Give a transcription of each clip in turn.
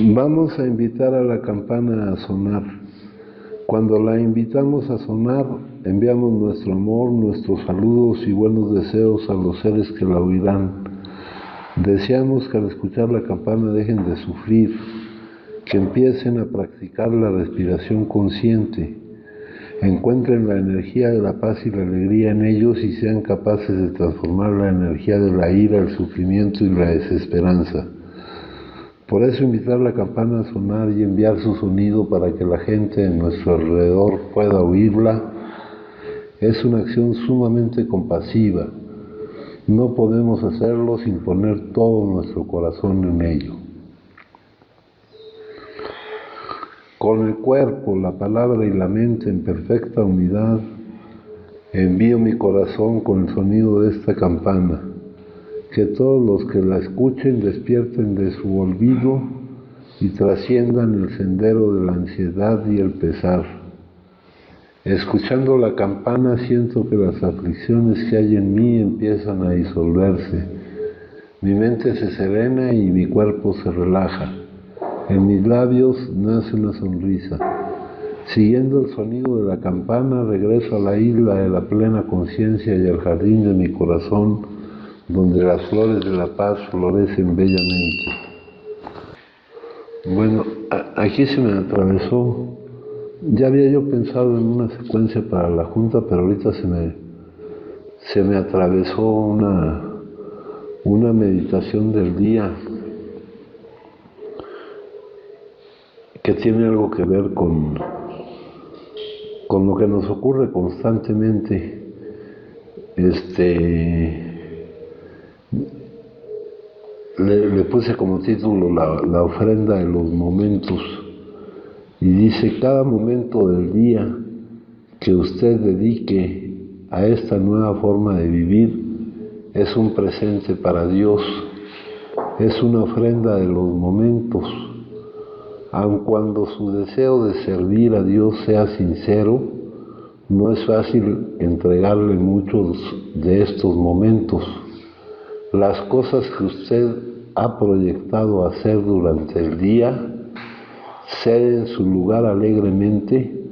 Vamos a invitar a la campana a sonar. Cuando la invitamos a sonar, enviamos nuestro amor, nuestros saludos y buenos deseos a los seres que la oirán. Deseamos que al escuchar la campana dejen de sufrir, que empiecen a practicar la respiración consciente, encuentren la energía de la paz y la alegría en ellos y sean capaces de transformar la energía de la ira, el sufrimiento y la desesperanza. Por eso invitar la campana a sonar y enviar su sonido para que la gente en nuestro alrededor pueda oírla es una acción sumamente compasiva. No podemos hacerlo sin poner todo nuestro corazón en ello. Con el cuerpo, la palabra y la mente en perfecta unidad, envío mi corazón con el sonido de esta campana. Que todos los que la escuchen despierten de su olvido y trasciendan el sendero de la ansiedad y el pesar. Escuchando la campana siento que las aflicciones que hay en mí empiezan a disolverse. Mi mente se serena y mi cuerpo se relaja. En mis labios nace una sonrisa. Siguiendo el sonido de la campana regreso a la isla de la plena conciencia y al jardín de mi corazón, donde las flores de la paz florecen bellamente. Bueno, aquí se me atravesó, ya había yo pensado en una secuencia para la junta, pero ahorita se me atravesó una meditación del día que tiene algo que ver con lo que nos ocurre constantemente. Le puse como título la ofrenda de los momentos y dice: cada momento del día que usted dedique a esta nueva forma de vivir es un presente para Dios, es una ofrenda de los momentos. Aun cuando su deseo de servir a Dios sea sincero, no es fácil entregarle muchos de estos momentos. Las cosas que usted ha proyectado hacer durante el día, cede en su lugar alegremente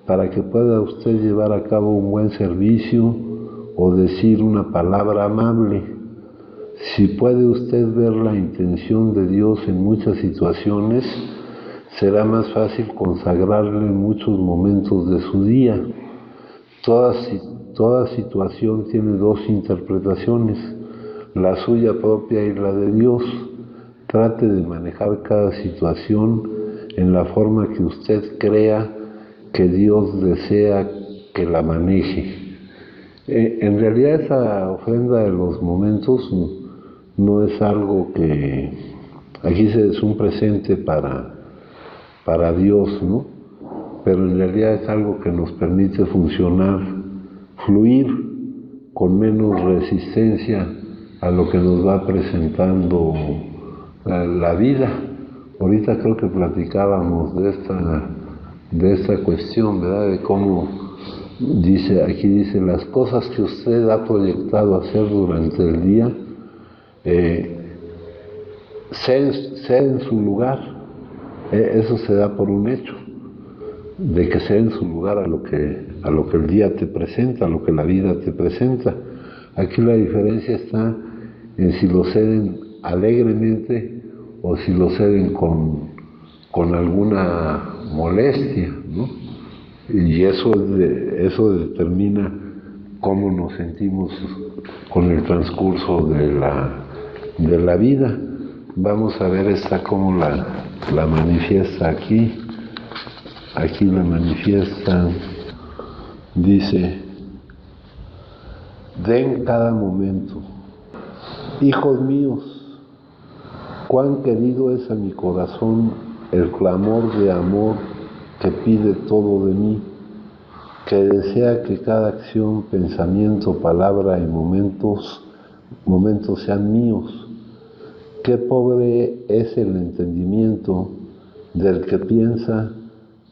para que pueda usted llevar a cabo un buen servicio o decir una palabra amable. Si puede usted ver la intención de Dios en muchas situaciones, será más fácil consagrarle muchos momentos de su día. Toda situación tiene dos interpretaciones, la suya propia y la de Dios. Trate de manejar cada situación en la forma que usted crea que Dios desea que la maneje. En realidad esa ofrenda de los momentos no es algo que... Aquí es un presente para Dios, ¿no? Pero en realidad es algo que nos permite funcionar, fluir con menos resistencia a lo que nos va presentando la vida. Ahorita creo que platicábamos de esta cuestión, ¿verdad? De cómo aquí dice, las cosas que usted ha proyectado hacer durante el día, sea en su lugar. Eso se da por un hecho, de que sea en su lugar a lo que el día te presenta, a lo que la vida te presenta. Aquí la diferencia está en si lo ceden alegremente o si lo ceden con alguna molestia, ¿no? Y eso determina cómo nos sentimos con el transcurso de la vida. Vamos a ver cómo la manifiesta aquí. Aquí la manifiesta, dice: den cada momento. Hijos míos, cuán querido es a mi corazón el clamor de amor que pide todo de mí, que desea que cada acción, pensamiento, palabra y momentos sean míos. Qué pobre es el entendimiento del que piensa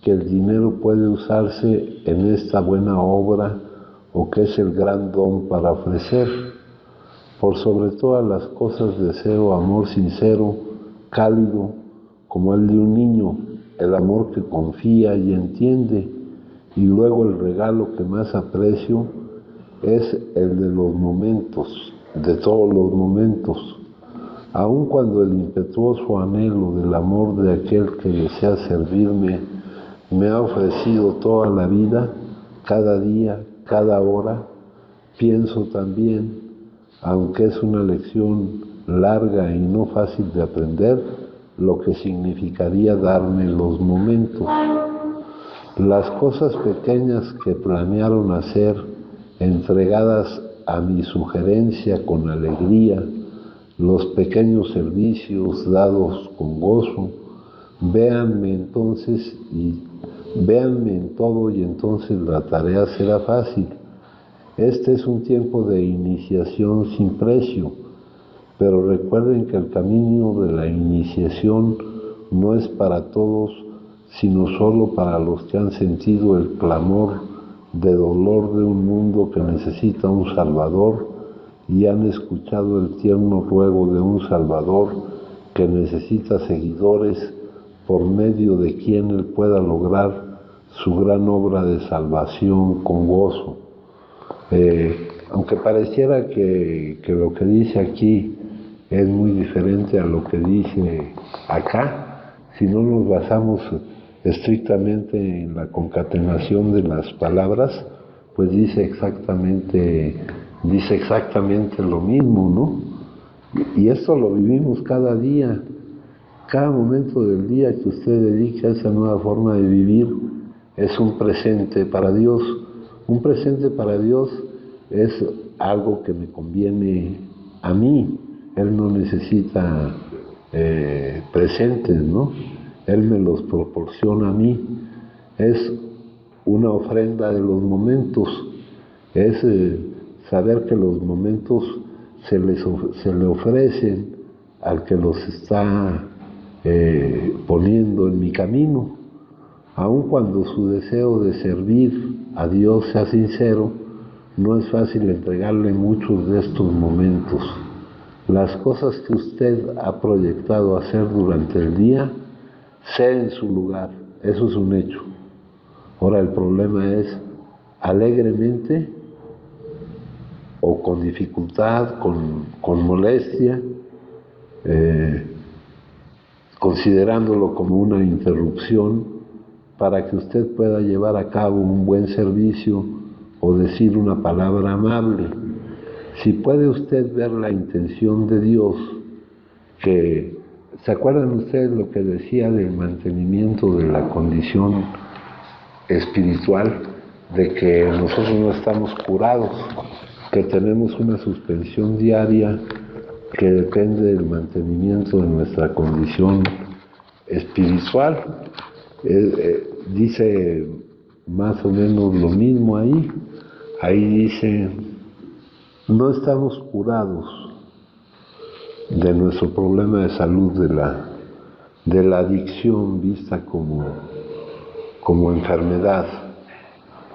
que el dinero puede usarse en esta buena obra o que es el gran don para ofrecer. Por sobre todas las cosas deseo amor sincero, cálido, como el de un niño, el amor que confía y entiende, y luego el regalo que más aprecio es el de los momentos, de todos los momentos. Aun cuando el impetuoso anhelo del amor de aquel que desea servirme me ha ofrecido toda la vida, cada día, cada hora, pienso también, aunque es una lección larga y no fácil de aprender, lo que significaría darme los momentos. Las cosas pequeñas que planearon hacer, entregadas a mi sugerencia con alegría, los pequeños servicios dados con gozo, véanme en todo y entonces la tarea será fácil. Este es un tiempo de iniciación sin precio, pero recuerden que el camino de la iniciación no es para todos, sino solo para los que han sentido el clamor de dolor de un mundo que necesita un Salvador y han escuchado el tierno ruego de un Salvador que necesita seguidores por medio de quien Él pueda lograr su gran obra de salvación con gozo. Aunque pareciera que lo que dice aquí es muy diferente a lo que dice acá, si no nos basamos estrictamente en la concatenación de las palabras, pues dice exactamente lo mismo, ¿no? Y esto lo vivimos cada día, cada momento del día que usted dedica a esa nueva forma de vivir es un presente para Dios. Un presente para Dios es algo que me conviene a mí. Él no necesita presentes, ¿no? Él me los proporciona a mí. Es una ofrenda de los momentos. Es saber que los momentos se le ofrecen al que los está poniendo en mi camino. Aun cuando su deseo de servir a Dios sea sincero, no es fácil entregarle muchos de estos momentos. Las cosas que usted ha proyectado hacer durante el día, ceden su lugar, eso es un hecho. Ahora el problema es, alegremente o con dificultad, con molestia, considerándolo como una interrupción para que usted pueda llevar a cabo un buen servicio o decir una palabra amable. Si puede usted ver la intención de Dios, que, ¿se acuerdan ustedes lo que decía del mantenimiento de la condición espiritual? De que nosotros no estamos curados, que tenemos una suspensión diaria que depende del mantenimiento de nuestra condición espiritual. Dice más o menos lo mismo ahí. Ahí dice, no estamos curados de nuestro problema de salud, de la adicción vista como enfermedad,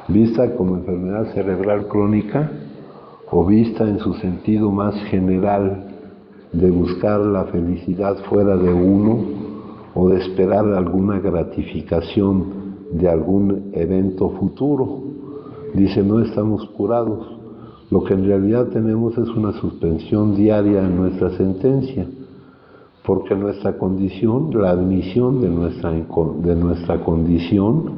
vista como enfermedad cerebral crónica o vista en su sentido más general de buscar la felicidad fuera de uno o de esperar alguna gratificación de algún evento futuro. Dice, no estamos curados. Lo que en realidad tenemos es una suspensión diaria en nuestra sentencia, porque nuestra condición, la admisión de nuestra condición,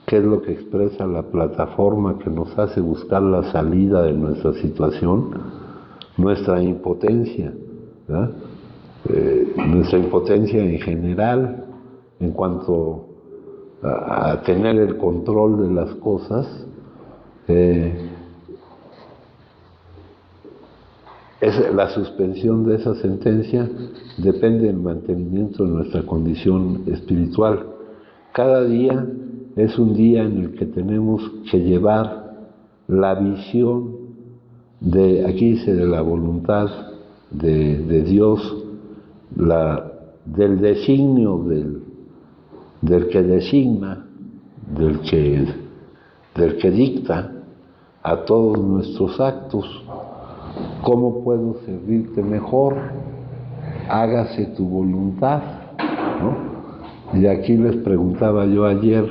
que es lo que expresa la plataforma que nos hace buscar la salida de nuestra situación, nuestra impotencia, ¿verdad? Nuestra impotencia en general en cuanto a tener el control de las cosas, la suspensión de esa sentencia depende del mantenimiento de nuestra condición espiritual. Cada día es un día en el que tenemos que llevar la visión aquí dice, de la voluntad de Dios, del designio del que designa, del que dicta a todos nuestros actos. ¿Cómo puedo servirte mejor? Hágase tu voluntad, ¿no? Y aquí les preguntaba yo ayer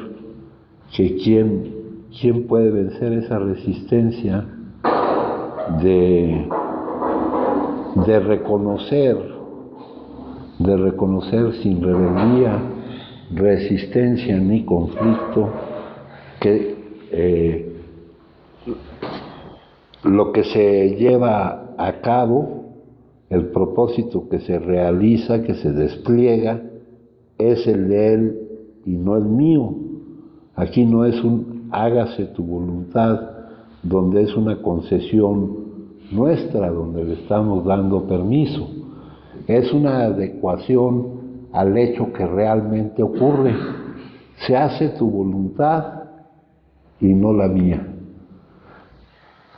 que quién puede vencer esa resistencia de reconocer sin rebeldía, resistencia ni conflicto que lo que se lleva a cabo, el propósito que se realiza, que se despliega, es el de Él y no el mío. Aquí no es un hágase tu voluntad, donde es una concesión nuestra, donde le estamos dando permiso. Es una adecuación al hecho que realmente ocurre. Se hace tu voluntad y no la mía.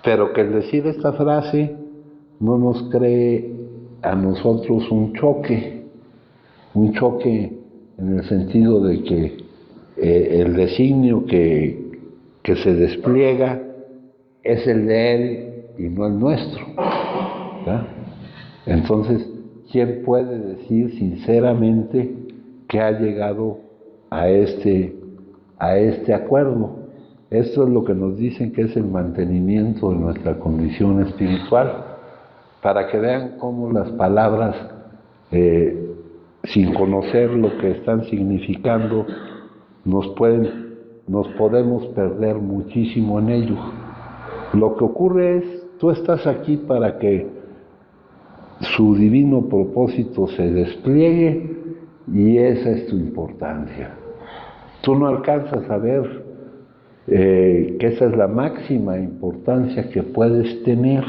Pero que el decir esta frase no nos cree a nosotros un choque en el sentido de que el designio que se despliega es el de Él y no el nuestro, ¿verdad? Entonces, ¿quién puede decir sinceramente que ha llegado a este acuerdo? Esto es lo que nos dicen que es el mantenimiento de nuestra condición espiritual, para que vean cómo las palabras, sin conocer lo que están significando, nos podemos perder muchísimo en ello. Lo que ocurre es, tú estás aquí para que su divino propósito se despliegue y esa es tu importancia. Tú no alcanzas a ver que esa es la máxima importancia que puedes tener.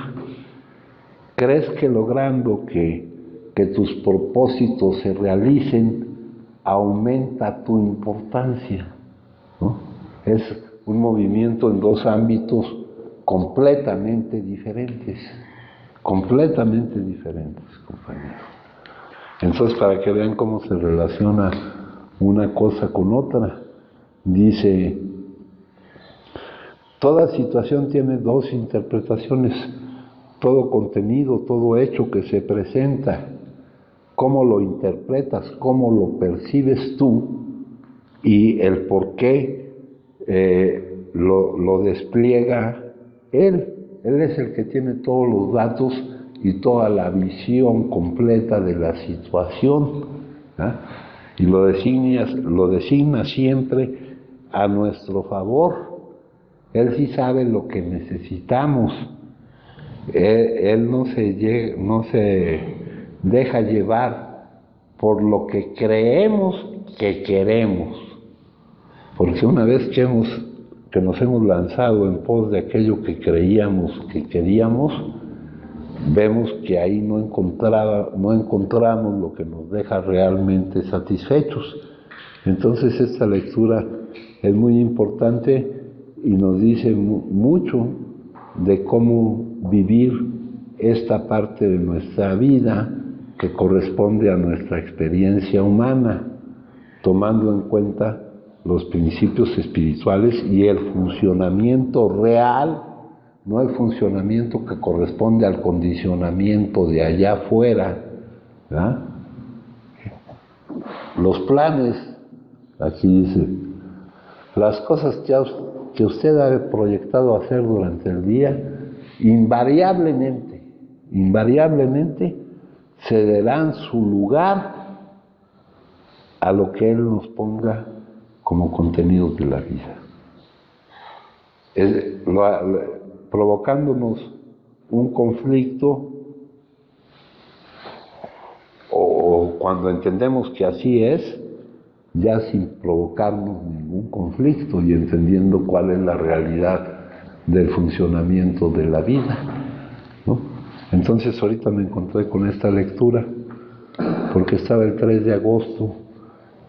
¿Crees que logrando que tus propósitos se realicen aumenta tu importancia? ¿No? Es un movimiento en dos ámbitos completamente diferentes, compañeros. Entonces, para que vean cómo se relaciona una cosa con otra, dice, toda situación tiene dos interpretaciones. Todo contenido, todo hecho que se presenta, cómo lo interpretas, cómo lo percibes tú y el por qué lo despliega Él. Él es el que tiene todos los datos y toda la visión completa de la situación, ¿eh? Y lo designa siempre a nuestro favor. Él sí sabe lo que necesitamos. Él no se deja llevar por lo que creemos que queremos, porque una vez que nos hemos lanzado en pos de aquello que creíamos que queríamos, vemos que ahí no encontramos lo que nos deja realmente satisfechos. Entonces esta lectura es muy importante y nos dice mucho de cómo vivir esta parte de nuestra vida que corresponde a nuestra experiencia humana, tomando en cuenta los principios espirituales y el funcionamiento real, no el funcionamiento que corresponde al condicionamiento de allá afuera, ¿verdad? Los planes, aquí dice, las cosas que usted ha proyectado hacer durante el día, invariablemente cederán su lugar a lo que Él nos ponga como contenidos de la vida. Provocándonos un conflicto, o cuando entendemos que así es, ya sin provocarnos ningún conflicto y entendiendo cuál es la realidad del funcionamiento de la vida, ¿no? Entonces ahorita me encontré con esta lectura porque estaba el 3 de agosto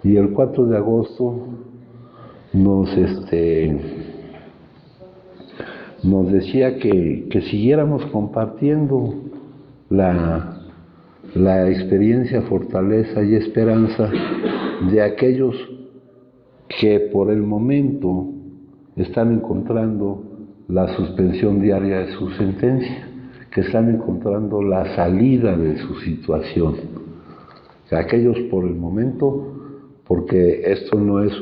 y el 4 de agosto nos decía que siguiéramos compartiendo la experiencia, fortaleza y esperanza de aquellos que por el momento están encontrando la suspensión diaria de su sentencia, que están encontrando la salida de su situación. O sea, aquellos por el momento porque esto no es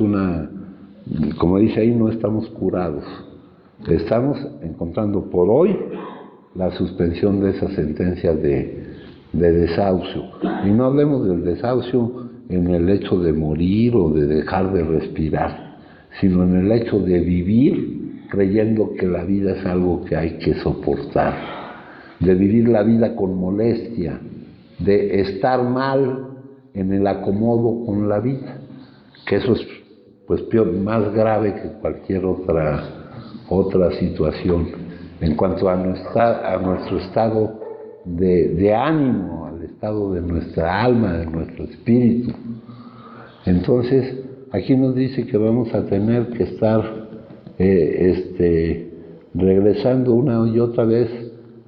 como dice ahí, no estamos curados. Estamos encontrando por hoy la suspensión de esa sentencia de desahucio. Y no hablemos del desahucio en el hecho de morir o de dejar de respirar, sino en el hecho de vivir creyendo que la vida es algo que hay que soportar, de vivir la vida con molestia, de estar mal en el acomodo con la vida, que eso es pues peor, más grave que cualquier otra situación en cuanto a nuestro estado de ánimo, al estado de nuestra alma, de nuestro espíritu. Entonces, aquí nos dice que vamos a tener que estar regresando una y otra vez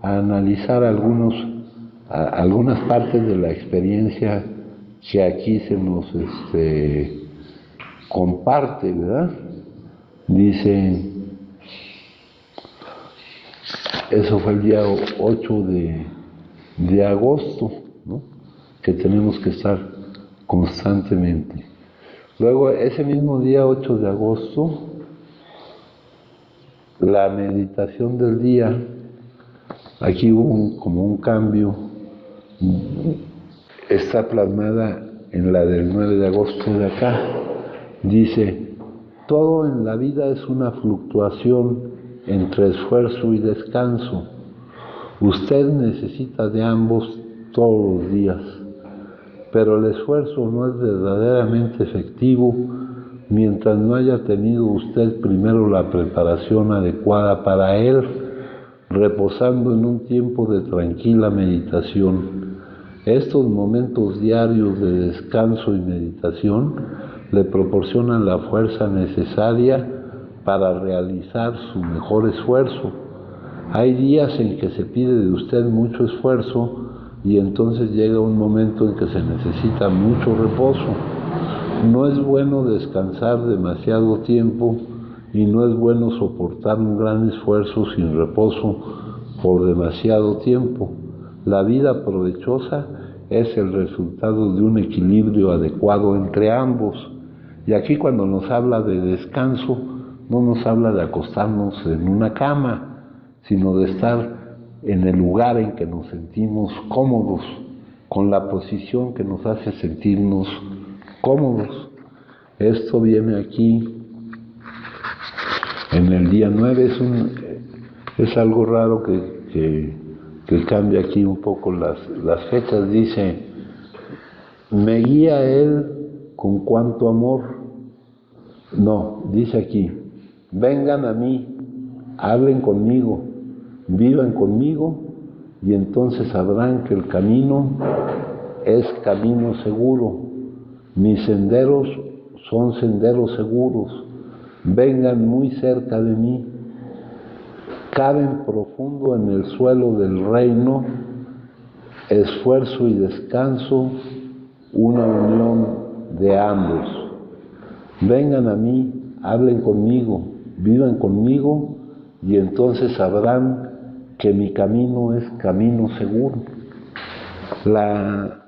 a analizar algunas partes de la experiencia que aquí se nos comparte, ¿verdad? Dice, eso fue el día 8 de agosto, ¿no? Que tenemos que estar constantemente. Luego, ese mismo día 8 de agosto, la meditación del día, aquí hubo como un cambio, está plasmada en la del 9 de agosto de acá. Dice, todo en la vida es una fluctuación entre esfuerzo y descanso. Usted necesita de ambos todos los días, pero el esfuerzo no es verdaderamente efectivo mientras no haya tenido usted primero la preparación adecuada para él, reposando en un tiempo de tranquila meditación. Estos momentos diarios de descanso y meditación le proporcionan la fuerza necesaria para realizar su mejor esfuerzo. Hay días en que se pide de usted mucho esfuerzo y entonces llega un momento en que se necesita mucho reposo. No es bueno descansar demasiado tiempo y no es bueno soportar un gran esfuerzo sin reposo por demasiado tiempo. La vida provechosa es el resultado de un equilibrio adecuado entre ambos. Y aquí cuando nos habla de descanso, no nos habla de acostarnos en una cama, sino de estar en el lugar en que nos sentimos cómodos, con la posición que nos hace sentirnos cómodos. Esto viene aquí en el día 9, es algo raro que cambia aquí un poco las fechas. Dice, me guía él con cuánto amor. No, dice aquí, vengan a mí, hablen conmigo, vivan conmigo, y entonces sabrán que el camino es camino seguro. Mis senderos son senderos seguros. Vengan muy cerca de mí. Caben profundo en el suelo del reino, esfuerzo y descanso, una unión de ambos. Vengan a mí, hablen conmigo, vivan conmigo, y entonces sabrán que mi camino es camino seguro. La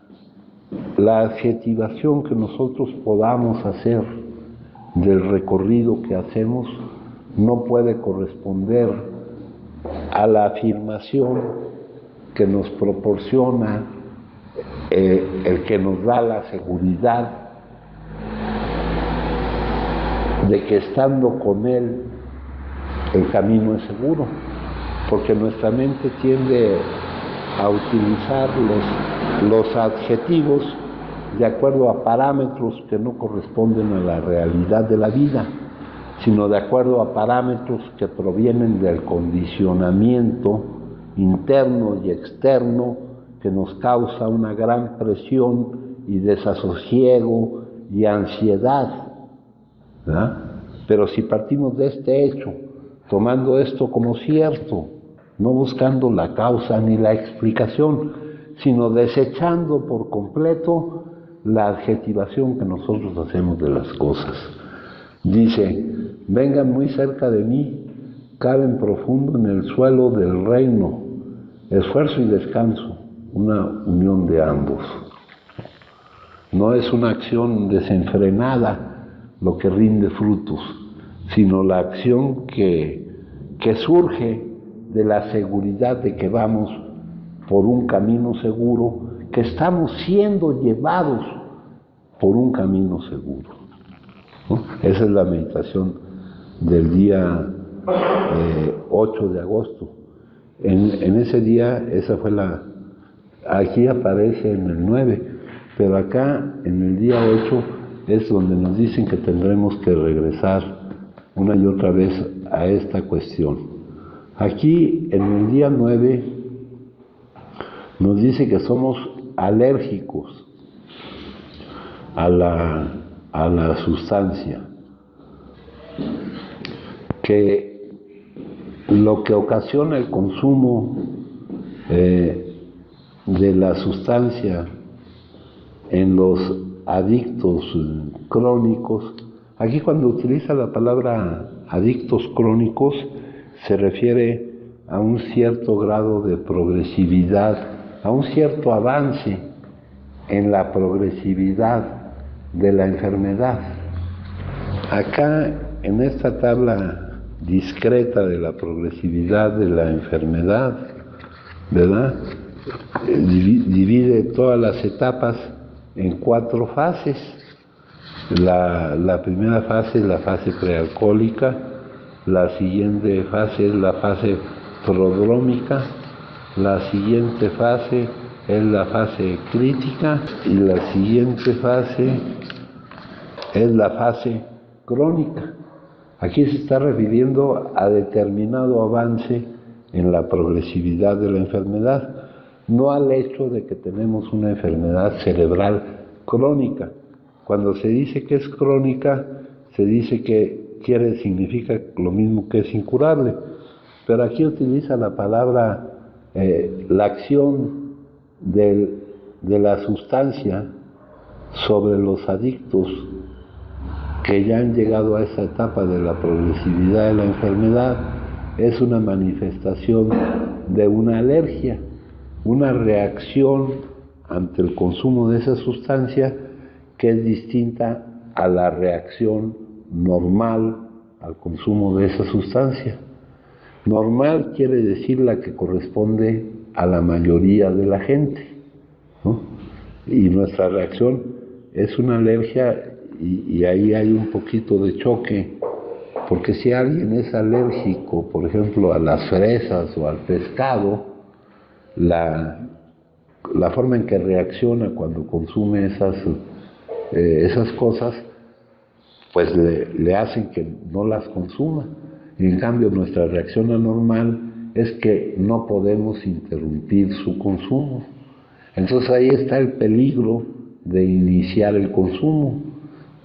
adjetivación que nosotros podamos hacer del recorrido que hacemos no puede corresponder a la afirmación que nos proporciona el que nos da la seguridad de que estando con Él el camino es seguro, porque nuestra mente tiende a utilizar los adjetivos de acuerdo a parámetros que no corresponden a la realidad de la vida, sino de acuerdo a parámetros que provienen del condicionamiento interno y externo que nos causa una gran presión y desasosiego y ansiedad, ¿verdad? Pero si partimos de este hecho, tomando esto como cierto, no buscando la causa ni la explicación, sino desechando por completo la adjetivación que nosotros hacemos de las cosas. Dice, vengan muy cerca de mí, caben profundo en el suelo del reino, esfuerzo y descanso, una unión de ambos. No es una acción desenfrenada lo que rinde frutos, sino la acción que surge de la seguridad de que vamos por un camino seguro, que estamos siendo llevados por un camino seguro, ¿no? Esa es la meditación del día 8 de agosto. En ese día, esa fue aquí aparece en el 9, pero acá en el día 8 es donde nos dicen que tendremos que regresar una y otra vez a esta cuestión. Aquí en el día 9 nos dice que somos alérgicos a la sustancia, que lo que ocasiona el consumo de la sustancia en los adictos crónicos, aquí cuando utiliza la palabra adictos crónicos se refiere a un cierto grado de progresividad, a un cierto avance en la progresividad de la enfermedad. Acá en esta tabla discreta de la progresividad de la enfermedad, ¿verdad? Divide todas las etapas en 4 fases. La primera fase es la fase prealcohólica, la siguiente fase es la fase prodrómica, la siguiente fase es la fase crítica y la siguiente fase es la fase crónica. Aquí se está refiriendo a determinado avance en la progresividad de la enfermedad, no al hecho de que tenemos una enfermedad cerebral crónica. Cuando se dice que es crónica, se dice que significa lo mismo que es incurable, pero aquí utiliza la palabra, la acción de la sustancia sobre los adictos que ya han llegado a esa etapa de la progresividad de la enfermedad, es una manifestación de una alergia, una reacción ante el consumo de esa sustancia que es distinta a la reacción normal al consumo de esa sustancia. Normal quiere decir la que corresponde a la mayoría de la gente, ¿no? Y nuestra reacción es una alergia, y ahí hay un poquito de choque, porque si alguien es alérgico, por ejemplo, a las fresas o al pescado, la forma en que reacciona cuando consume esas cosas, pues le hacen que no las consuma. Y en cambio, nuestra reacción anormal es que no podemos interrumpir su consumo. Entonces ahí está el peligro de iniciar el consumo,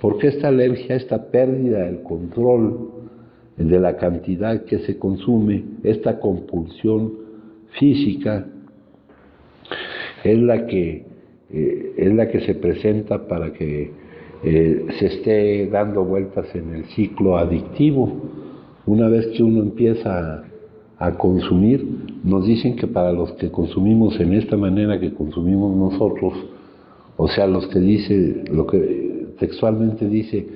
porque esta alergia, esta pérdida del control de la cantidad que se consume, esta compulsión física, es la que se presenta para que se esté dando vueltas en el ciclo adictivo. Una vez que uno empieza a consumir, nos dicen que para los que consumimos en esta manera que consumimos nosotros, o sea, los que dice, lo que textualmente dice,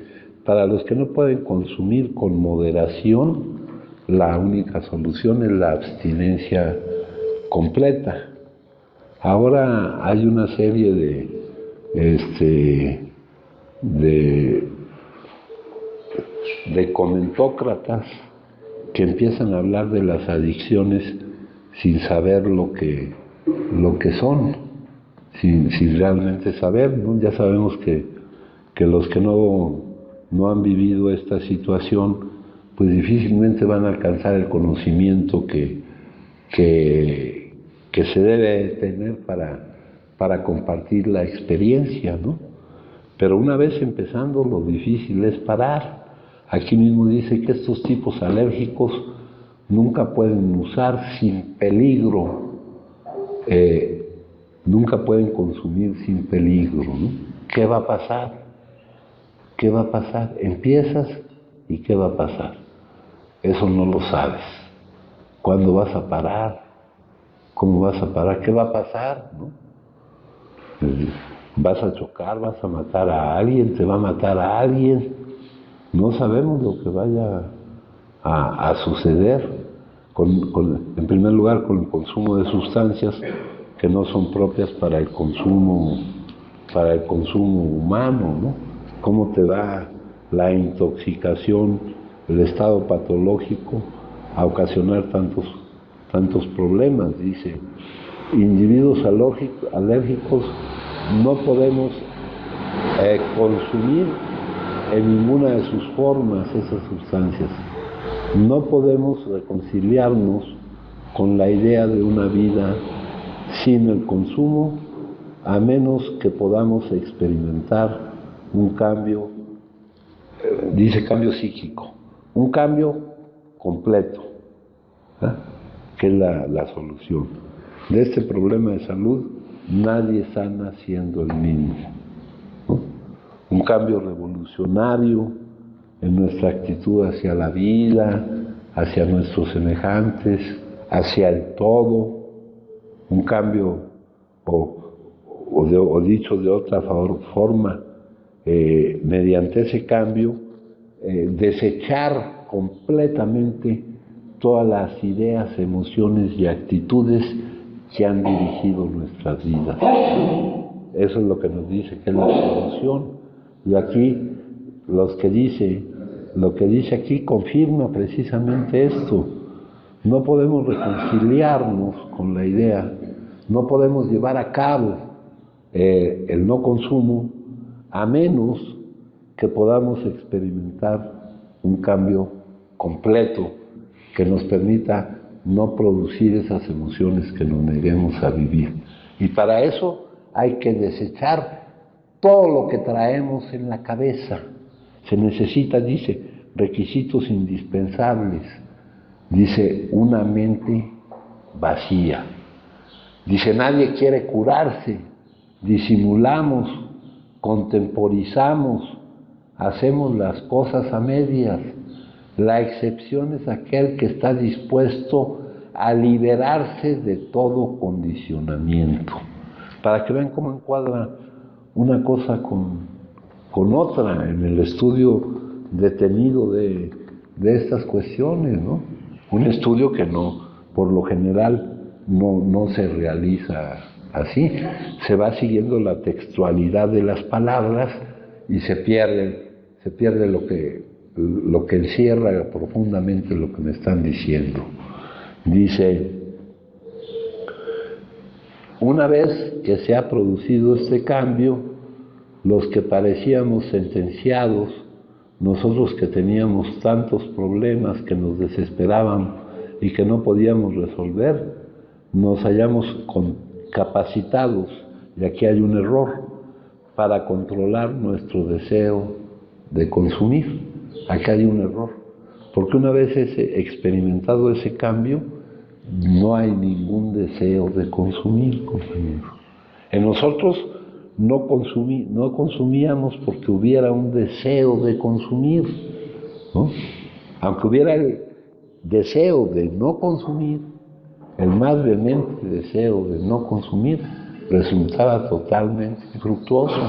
para los que no pueden consumir con moderación, la única solución es la abstinencia completa. Ahora hay una serie de comentócratas que empiezan a hablar de las adicciones sin saber lo que son, sin realmente saber, ¿no? Ya sabemos que los que no han vivido esta situación, pues difícilmente van a alcanzar el conocimiento que se debe tener para compartir la experiencia, ¿no? Pero una vez empezando, lo difícil es parar. Aquí mismo dice que estos tipos alérgicos nunca pueden usar sin peligro, nunca pueden consumir sin peligro, ¿no? ¿Qué va a pasar? ¿Qué va a pasar? Empiezas y ¿qué va a pasar? Eso no lo sabes. ¿Cuándo vas a parar? ¿Cómo vas a parar? ¿Qué va a pasar? ¿No? vas a chocar, vas a matar a alguien, te va a matar a alguien. No sabemos lo que vaya a suceder, en primer lugar, con el consumo de sustancias que no son propias para el consumo humano, ¿no? Cómo te da la intoxicación, el estado patológico a ocasionar tantos problemas. Dice, individuos alérgicos no podemos consumir en ninguna de sus formas esas sustancias. No podemos reconciliarnos con la idea de una vida sin el consumo, a menos que podamos experimentar un cambio, dice cambio psíquico, un cambio completo, ¿eh? Que es la solución. De este problema de salud, nadie sana siendo el mismo, ¿no? Un cambio revolucionario en nuestra actitud hacia la vida, hacia nuestros semejantes, hacia el todo, un cambio, o dicho de otra forma, mediante ese cambio, desechar completamente todas las ideas, emociones y actitudes que han dirigido nuestras vidas. Eso es lo que nos dice que es la solución. Y aquí lo que dice aquí confirma precisamente esto. No podemos reconciliarnos con la idea, no podemos llevar a cabo el no consumo a menos que podamos experimentar un cambio completo que nos permita no producir esas emociones que nos neguemos a vivir. Y para eso hay que desechar todo lo que traemos en la cabeza. Se necesita, dice, requisitos indispensables. Dice, una mente vacía. Dice, nadie quiere curarse. Disimulamos, contemporizamos, hacemos las cosas a medias. La excepción es aquel que está dispuesto a liberarse de todo condicionamiento. Para que vean cómo encuadra una cosa con otra en el estudio detenido de estas cuestiones, ¿no? Un estudio que no, por lo general, no se realiza así. Se va siguiendo la textualidad de las palabras y se pierde lo que encierra profundamente lo que me están diciendo. Dice, una vez que se ha producido este cambio, los que parecíamos sentenciados, nosotros que teníamos tantos problemas que nos desesperaban y que no podíamos resolver, nos hallamos capacitados, y aquí hay un error, para controlar nuestro deseo de consumir. Aquí hay un error, porque una vez experimentado ese cambio, no hay ningún deseo de consumir, compañeros. En nosotros no consumíamos porque hubiera un deseo de consumir, ¿no? Aunque hubiera el deseo de no consumir, el más vehemente deseo de no consumir resultaba totalmente infructuoso.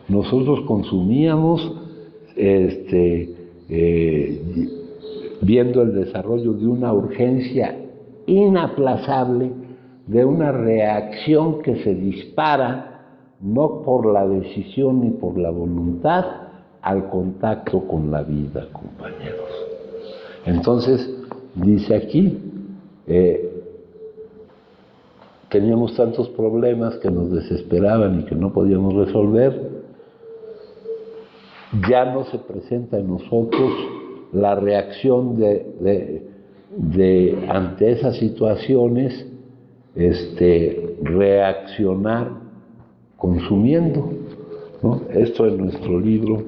Nosotros consumíamos viendo el desarrollo de una urgencia inaplazable, de una reacción que se dispara no por la decisión ni por la voluntad al contacto con la vida, compañeros. Entonces, dice aquí, teníamos tantos problemas que nos desesperaban y que no podíamos resolver, ya no se presenta en nosotros la reacción de ante esas situaciones, reaccionar consumiendo, ¿no? Esto en nuestro libro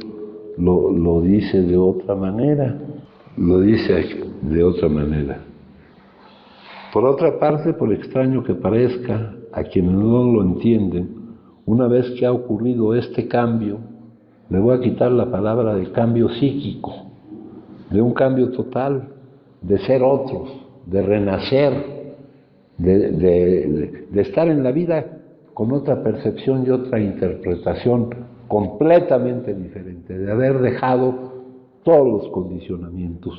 lo dice de otra manera, Por otra parte, por extraño que parezca, a quienes no lo entienden, una vez que ha ocurrido este cambio, le voy a quitar la palabra de cambio psíquico, de un cambio total, de ser otros, de renacer, de estar en la vida con otra percepción y otra interpretación completamente diferente, de haber dejado todos los condicionamientos.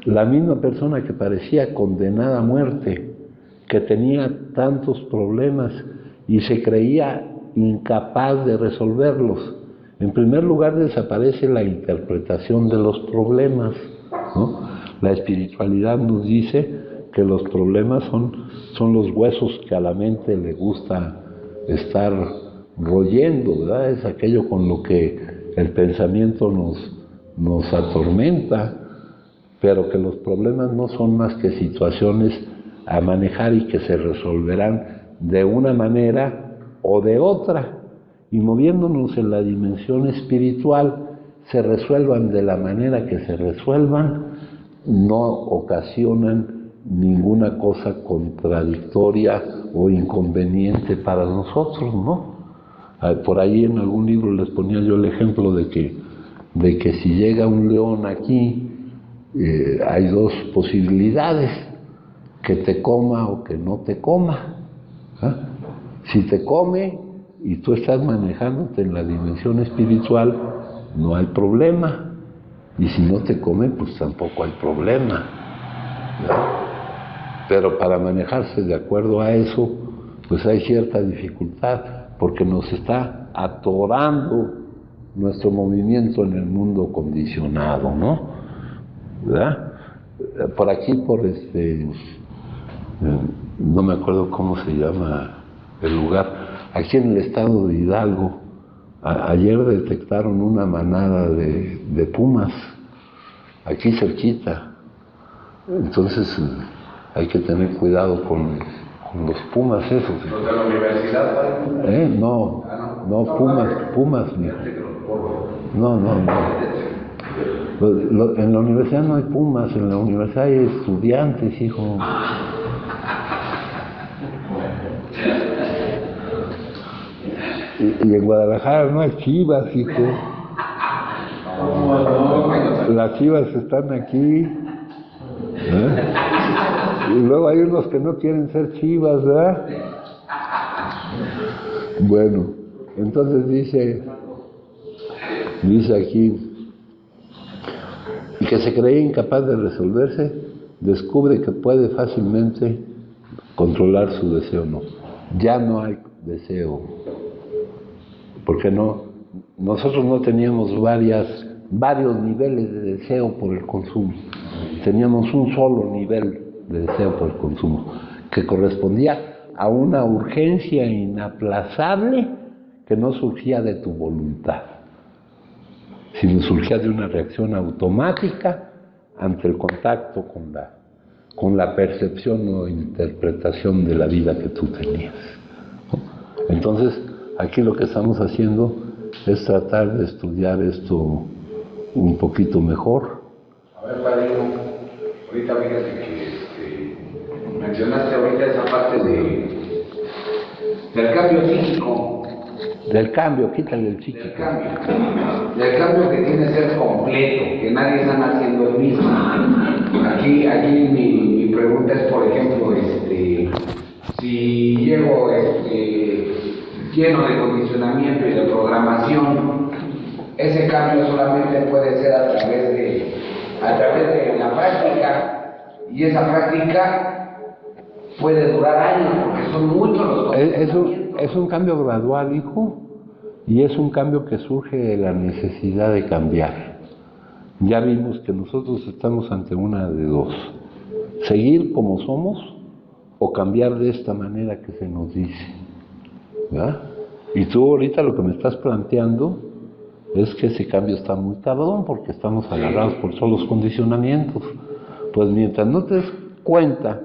La misma persona que parecía condenada a muerte, que tenía tantos problemas y se creía incapaz de resolverlos. En primer lugar, desaparece la interpretación de los problemas, ¿no? La espiritualidad nos dice que los problemas son los huesos que a la mente le gusta estar royendo, ¿verdad? Es aquello con lo que el pensamiento nos atormenta, pero que los problemas no son más que situaciones a manejar y que se resolverán de una manera o de otra, y moviéndonos en la dimensión espiritual, se resuelvan de la manera que se resuelvan, no ocasionan ninguna cosa contradictoria o inconveniente para nosotros, ¿no? Por ahí en algún libro les ponía yo el ejemplo de que si llega un león aquí, hay dos posibilidades, que te coma o que no te coma. Si te come y tú estás manejándote en la dimensión espiritual, no hay problema. Y si no te come, pues tampoco hay problema. Pero para manejarse de acuerdo a eso, pues hay cierta dificultad, porque nos está atorando nuestro movimiento en el mundo condicionado, ¿no? ¿Verdad? Por aquí, no me acuerdo cómo se llama el lugar, aquí en el estado de Hidalgo, ayer detectaron una manada de pumas, aquí cerquita. Entonces hay que tener cuidado con los pumas esos. ¿Los de la universidad? No, pumas, mijo. No. En la universidad no hay pumas, en la universidad hay estudiantes, hijo. Y en Guadalajara no hay chivas, hijo. Las chivas están aquí. Y luego hay unos que no quieren ser chivas, ¿verdad? Bueno, entonces dice aquí, y que se creía incapaz de resolverse, descubre que puede fácilmente controlar su deseo. No, ya no hay deseo, porque nosotros no teníamos varios niveles de deseo por el consumo, teníamos un solo nivel de deseo por el consumo, que correspondía a una urgencia inaplazable que no surgía de tu voluntad, sino surgía de una reacción automática ante el contacto con la percepción o interpretación de la vida que tú tenías. Entonces, aquí lo que estamos haciendo es tratar de estudiar esto un poquito mejor. A ver, padrino, ahorita fíjate que mencionaste ahorita esa parte del cambio psíquico. Del cambio, quítale el psíquico. Del cambio que tiene que ser completo, que nadie está naciendo el mismo. Aquí mi pregunta es, por ejemplo, si llego lleno de condicionamiento y de programación, ese cambio solamente puede ser a través de la práctica, y esa práctica puede durar años, porque son muchos los condicionamientos. Es un cambio gradual, hijo, y es un cambio que surge de la necesidad de cambiar. Ya vimos que nosotros estamos ante una de dos: seguir como somos o cambiar de esta manera que se nos dice, ¿verdad? Y tú ahorita lo que me estás planteando es que ese cambio está muy cabrón, porque estamos agarrados por todos los condicionamientos. Pues mientras no te des cuenta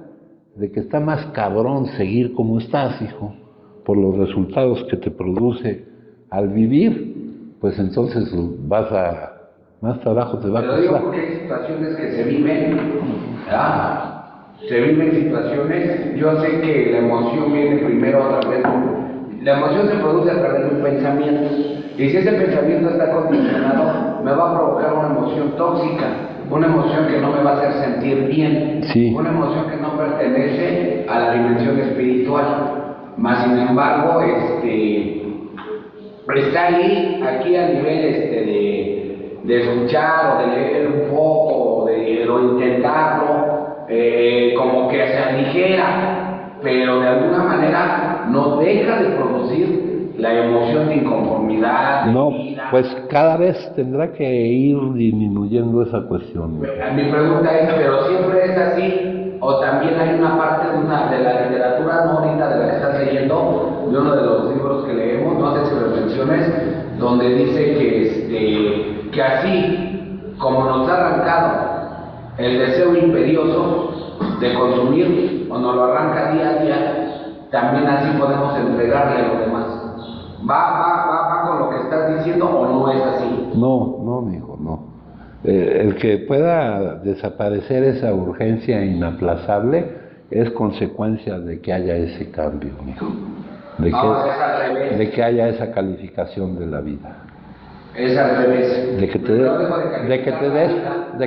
de que está más cabrón seguir como estás, hijo, por los resultados que te produce al vivir, pues entonces más trabajo te va a costar. Pero digo porque hay situaciones que se viven, ¿verdad? Se viven situaciones, yo sé que la emoción viene primero a través la emoción se produce a través de un pensamiento, y si ese pensamiento está condicionado, me va a provocar una emoción tóxica, una emoción que no me va a hacer sentir bien, sí. Una emoción que no pertenece a la dimensión espiritual. Más sin embargo, está ahí, aquí a nivel de escuchar o de leer un poco o intentarlo, como que se aligera, pero de alguna manera no deja de producir la emoción de inconformidad, de No, ira. pues cada vez tendrá que ir disminuyendo esa cuestión. Mi pregunta es, ¿pero siempre es así? ¿O también hay una parte de la literatura, no ahorita de la que estás leyendo, de uno de los libros que leemos, no sé si lo menciones, donde dice que así como nos ha arrancado el deseo imperioso de consumir, o nos lo arranca día a día, también así podemos entregarle a los demás? ¿Va con lo que estás diciendo o no es así? No, no, mijo, no. El que pueda desaparecer esa urgencia inaplazable es consecuencia de que haya ese cambio, mijo. De que haya esa calificación de la vida. Es al revés. De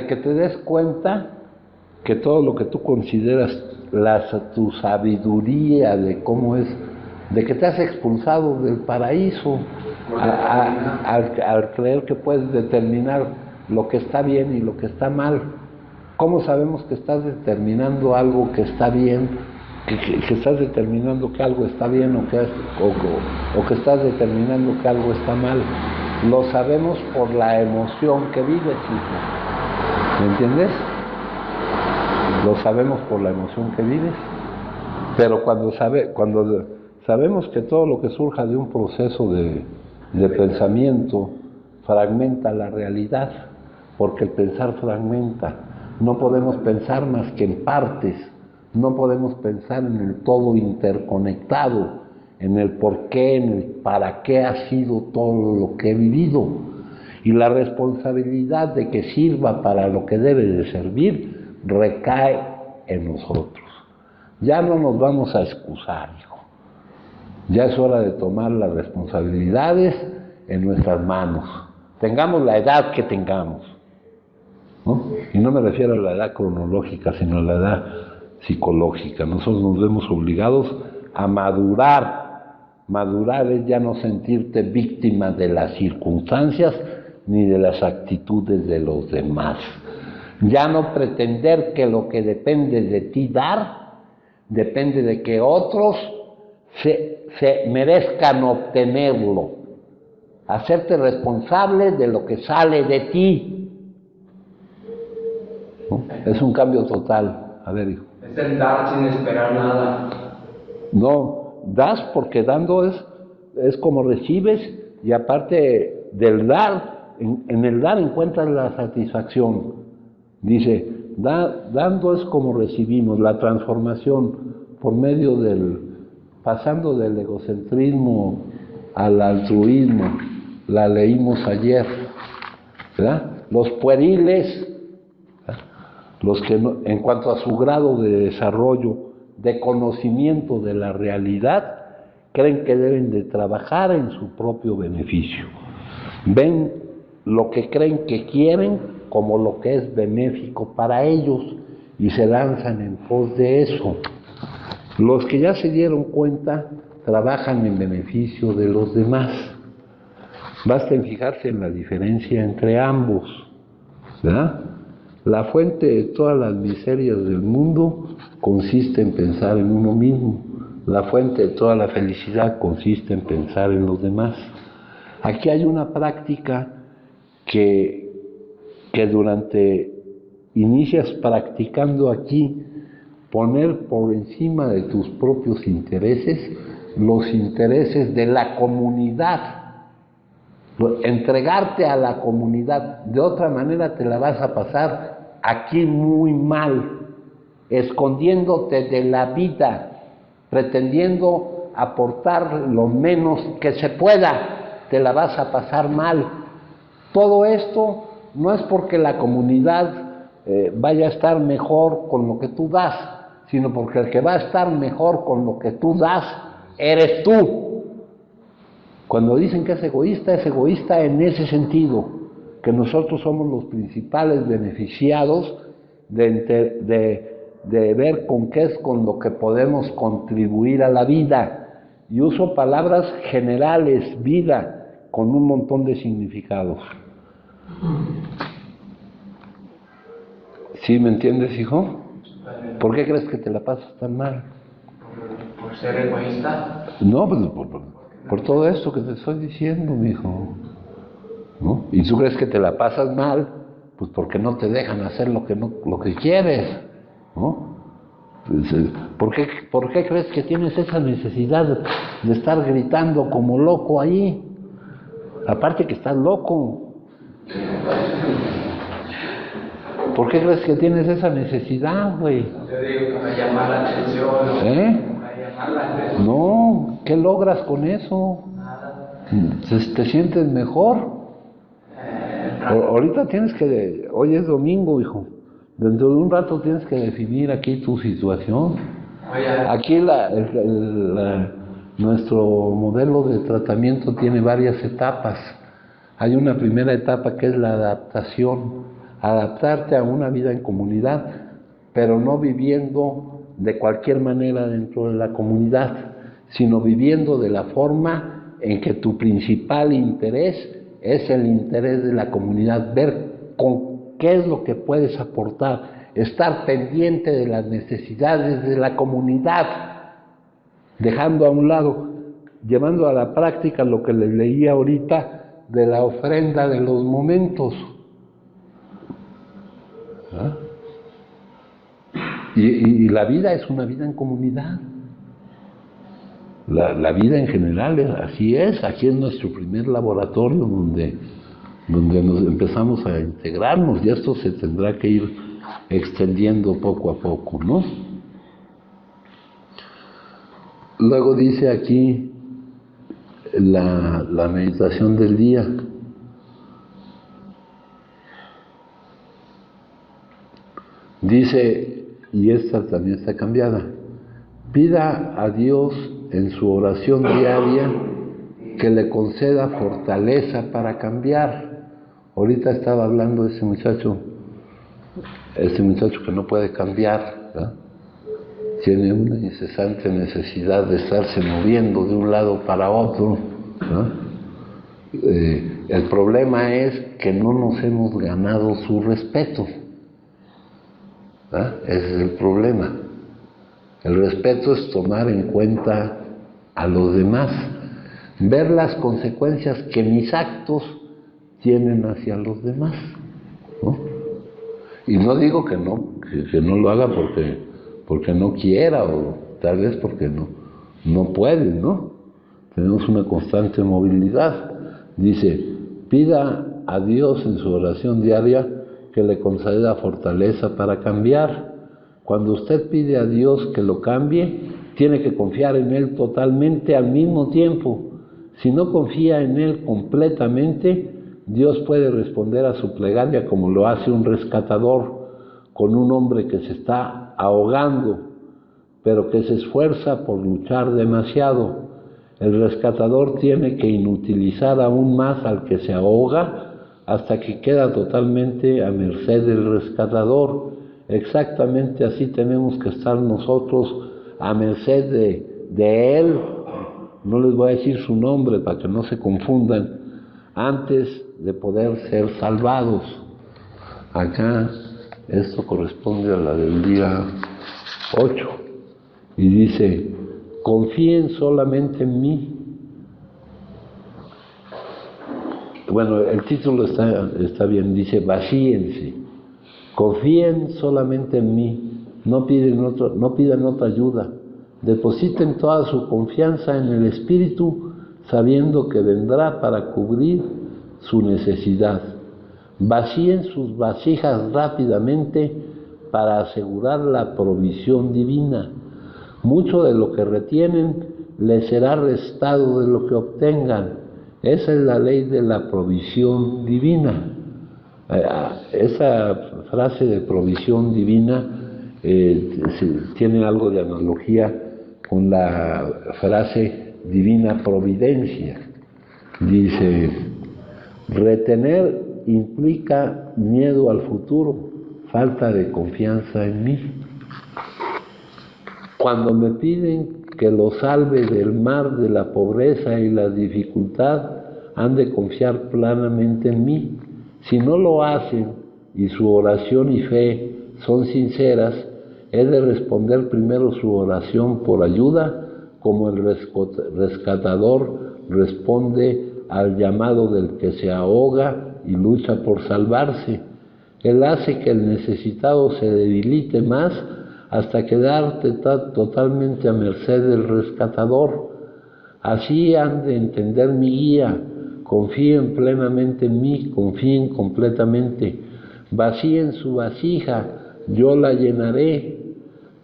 que te des cuenta que todo lo que tú consideras tu sabiduría de cómo es, de que te has expulsado del paraíso al creer que puedes determinar lo que está bien y lo que está mal. ¿Cómo sabemos que estás determinando algo que está bien, que estás determinando que algo está bien o que estás determinando que algo está mal? Lo sabemos por la emoción que vives, hijo. ¿Me entiendes? Lo sabemos por la emoción que vives. Pero cuando sabemos que todo lo que surja de un proceso de pensamiento fragmenta la realidad, porque el pensar fragmenta. No podemos pensar más que en partes, no podemos pensar en el todo interconectado, en el por qué, en el para qué ha sido todo lo que he vivido. Y la responsabilidad de que sirva para lo que debe de servir recae en nosotros. Ya no nos vamos a excusar, hijo. Ya es hora de tomar las responsabilidades en nuestras manos. Tengamos la edad que tengamos, ¿no? Y no me refiero a la edad cronológica, sino a la edad psicológica. Nosotros nos vemos obligados a madurar. Madurar es ya no sentirte víctima de las circunstancias ni de las actitudes de los demás. Ya no pretender que lo que depende de ti dar, depende de que otros se merezcan obtenerlo. Hacerte responsable de lo que sale de ti, ¿no? Es un cambio total. A ver, hijo. Es el dar sin esperar nada. No, das porque dando es como recibes, y aparte del dar, en el dar encuentras la satisfacción. Dice, dando es como recibimos, la transformación por medio pasando del egocentrismo al altruismo, la leímos ayer, ¿verdad? Los pueriles, ¿verdad? Los que no, en cuanto a su grado de desarrollo, de conocimiento de la realidad, creen que deben de trabajar en su propio beneficio. Ven lo que creen que quieren como lo que es benéfico para ellos y se lanzan en pos de eso. Los que ya se dieron cuenta trabajan en beneficio de los demás. Basta en fijarse en la diferencia entre ambos, ¿verdad? La fuente de todas las miserias del mundo consiste en pensar en uno mismo. La fuente de toda la felicidad consiste en pensar en los demás. Aquí hay una práctica que inicias practicando aquí, poner por encima de tus propios intereses los intereses de la comunidad. Entregarte a la comunidad, de otra manera te la vas a pasar aquí muy mal, escondiéndote de la vida, pretendiendo aportar lo menos que se pueda, te la vas a pasar mal. Todo esto no es porque la comunidad vaya a estar mejor con lo que tú das, sino porque el que va a estar mejor con lo que tú das, eres tú. Cuando dicen que es egoísta en ese sentido, que nosotros somos los principales beneficiados de ver con qué es con lo que podemos contribuir a la vida, y uso palabras generales, vida, con un montón de significados. ¿Sí me entiendes, hijo? ¿Por qué crees que te la pasas tan mal? ¿Por ser egoísta? No, pues por todo esto que te estoy diciendo, mijo, ¿no? Y tú crees que te la pasas mal, pues porque no te dejan hacer lo que quieres, ¿no? ¿Por qué crees que tienes esa necesidad de estar gritando como loco ahí? Aparte que estás loco. ¿Por qué crees que tienes esa necesidad, güey? Yo digo que me llama la atención. ¿Eh? Me llama la atención. No, ¿qué logras con eso? Nada. ¿Te sientes mejor? Ahorita tienes que, hoy es domingo, hijo. Dentro de un rato tienes que definir aquí tu situación. Oye, Aquí nuestro modelo de tratamiento tiene varias etapas. Hay una primera etapa que es la adaptación, adaptarte a una vida en comunidad, pero no viviendo de cualquier manera dentro de la comunidad, sino viviendo de la forma en que tu principal interés es el interés de la comunidad, ver con qué es lo que puedes aportar, estar pendiente de las necesidades de la comunidad, dejando a un lado, llevando a la práctica lo que les leía ahorita de la ofrenda de los momentos. ¿Ah? Y la vida es una vida en comunidad. La vida en general así es. Aquí es nuestro primer laboratorio donde nos empezamos a integrarnos, y esto se tendrá que ir extendiendo poco a poco, ¿no? Luego dice aquí la meditación del día. Dice, y esta también está cambiada: pida a Dios en su oración diaria que le conceda fortaleza para cambiar. Ahorita estaba hablando de ese muchacho que no puede cambiar, ¿verdad? Tiene una incesante necesidad de estarse moviendo de un lado para otro, ¿no? El problema es que no nos hemos ganado su respeto, ¿verdad? Ese es el problema. El respeto es tomar en cuenta a los demás, ver las consecuencias que mis actos tienen hacia los demás, ¿no? Y no digo que no lo haga porque no quiera, o tal vez porque no puede, ¿no? Tenemos una constante movilidad. Dice, pida a Dios en su oración diaria que le conceda fortaleza para cambiar. Cuando usted pide a Dios que lo cambie, tiene que confiar en Él totalmente al mismo tiempo. Si no confía en Él completamente, Dios puede responder a su plegaria como lo hace un rescatador con un hombre que se está ahogando, pero que se esfuerza por luchar demasiado. El rescatador tiene que inutilizar aún más al que se ahoga hasta que queda totalmente a merced del rescatador. Exactamente así tenemos que estar nosotros a merced de Él. No les voy a decir su nombre para que no se confundan, antes de poder ser salvados. Acá esto corresponde a la del día 8 y dice, confíen solamente en mí. Bueno, el título está bien, dice, vacíense, confíen solamente en mí, no pidan otra ayuda, depositen toda su confianza en el Espíritu, sabiendo que vendrá para cubrir su necesidad. Vacíen sus vasijas rápidamente para asegurar la provisión divina. Mucho de lo que retienen les será restado de lo que obtengan. Esa es la ley de la provisión divina. Esa frase de provisión divina tiene algo de analogía con la frase divina providencia. Dice, retener implica miedo al futuro, falta de confianza en mí. Cuando me piden que los salve del mar de la pobreza y la dificultad, han de confiar plenamente en mí. Si no lo hacen y su oración y fe son sinceras, he de responder primero su oración por ayuda, como el rescatador responde al llamado del que se ahoga y lucha por salvarse. Él hace que el necesitado se debilite más hasta quedarte totalmente a merced del rescatador. Así han de entender mi guía. Confíen plenamente en mí, confíen completamente. Vacíen su vasija, yo la llenaré.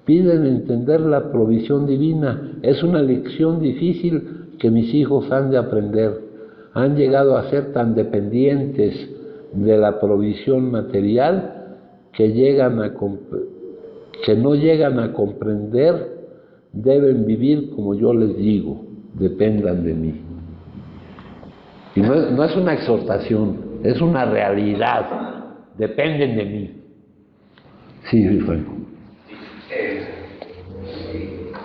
Piden entender la provisión divina. Es una lección difícil que mis hijos han de aprender. Han llegado a ser tan dependientes de la provisión material que no llegan a comprender. Deben vivir como yo les digo, dependan de mí. Y no es una exhortación, es una realidad. Dependen de mí. Sí, Franco.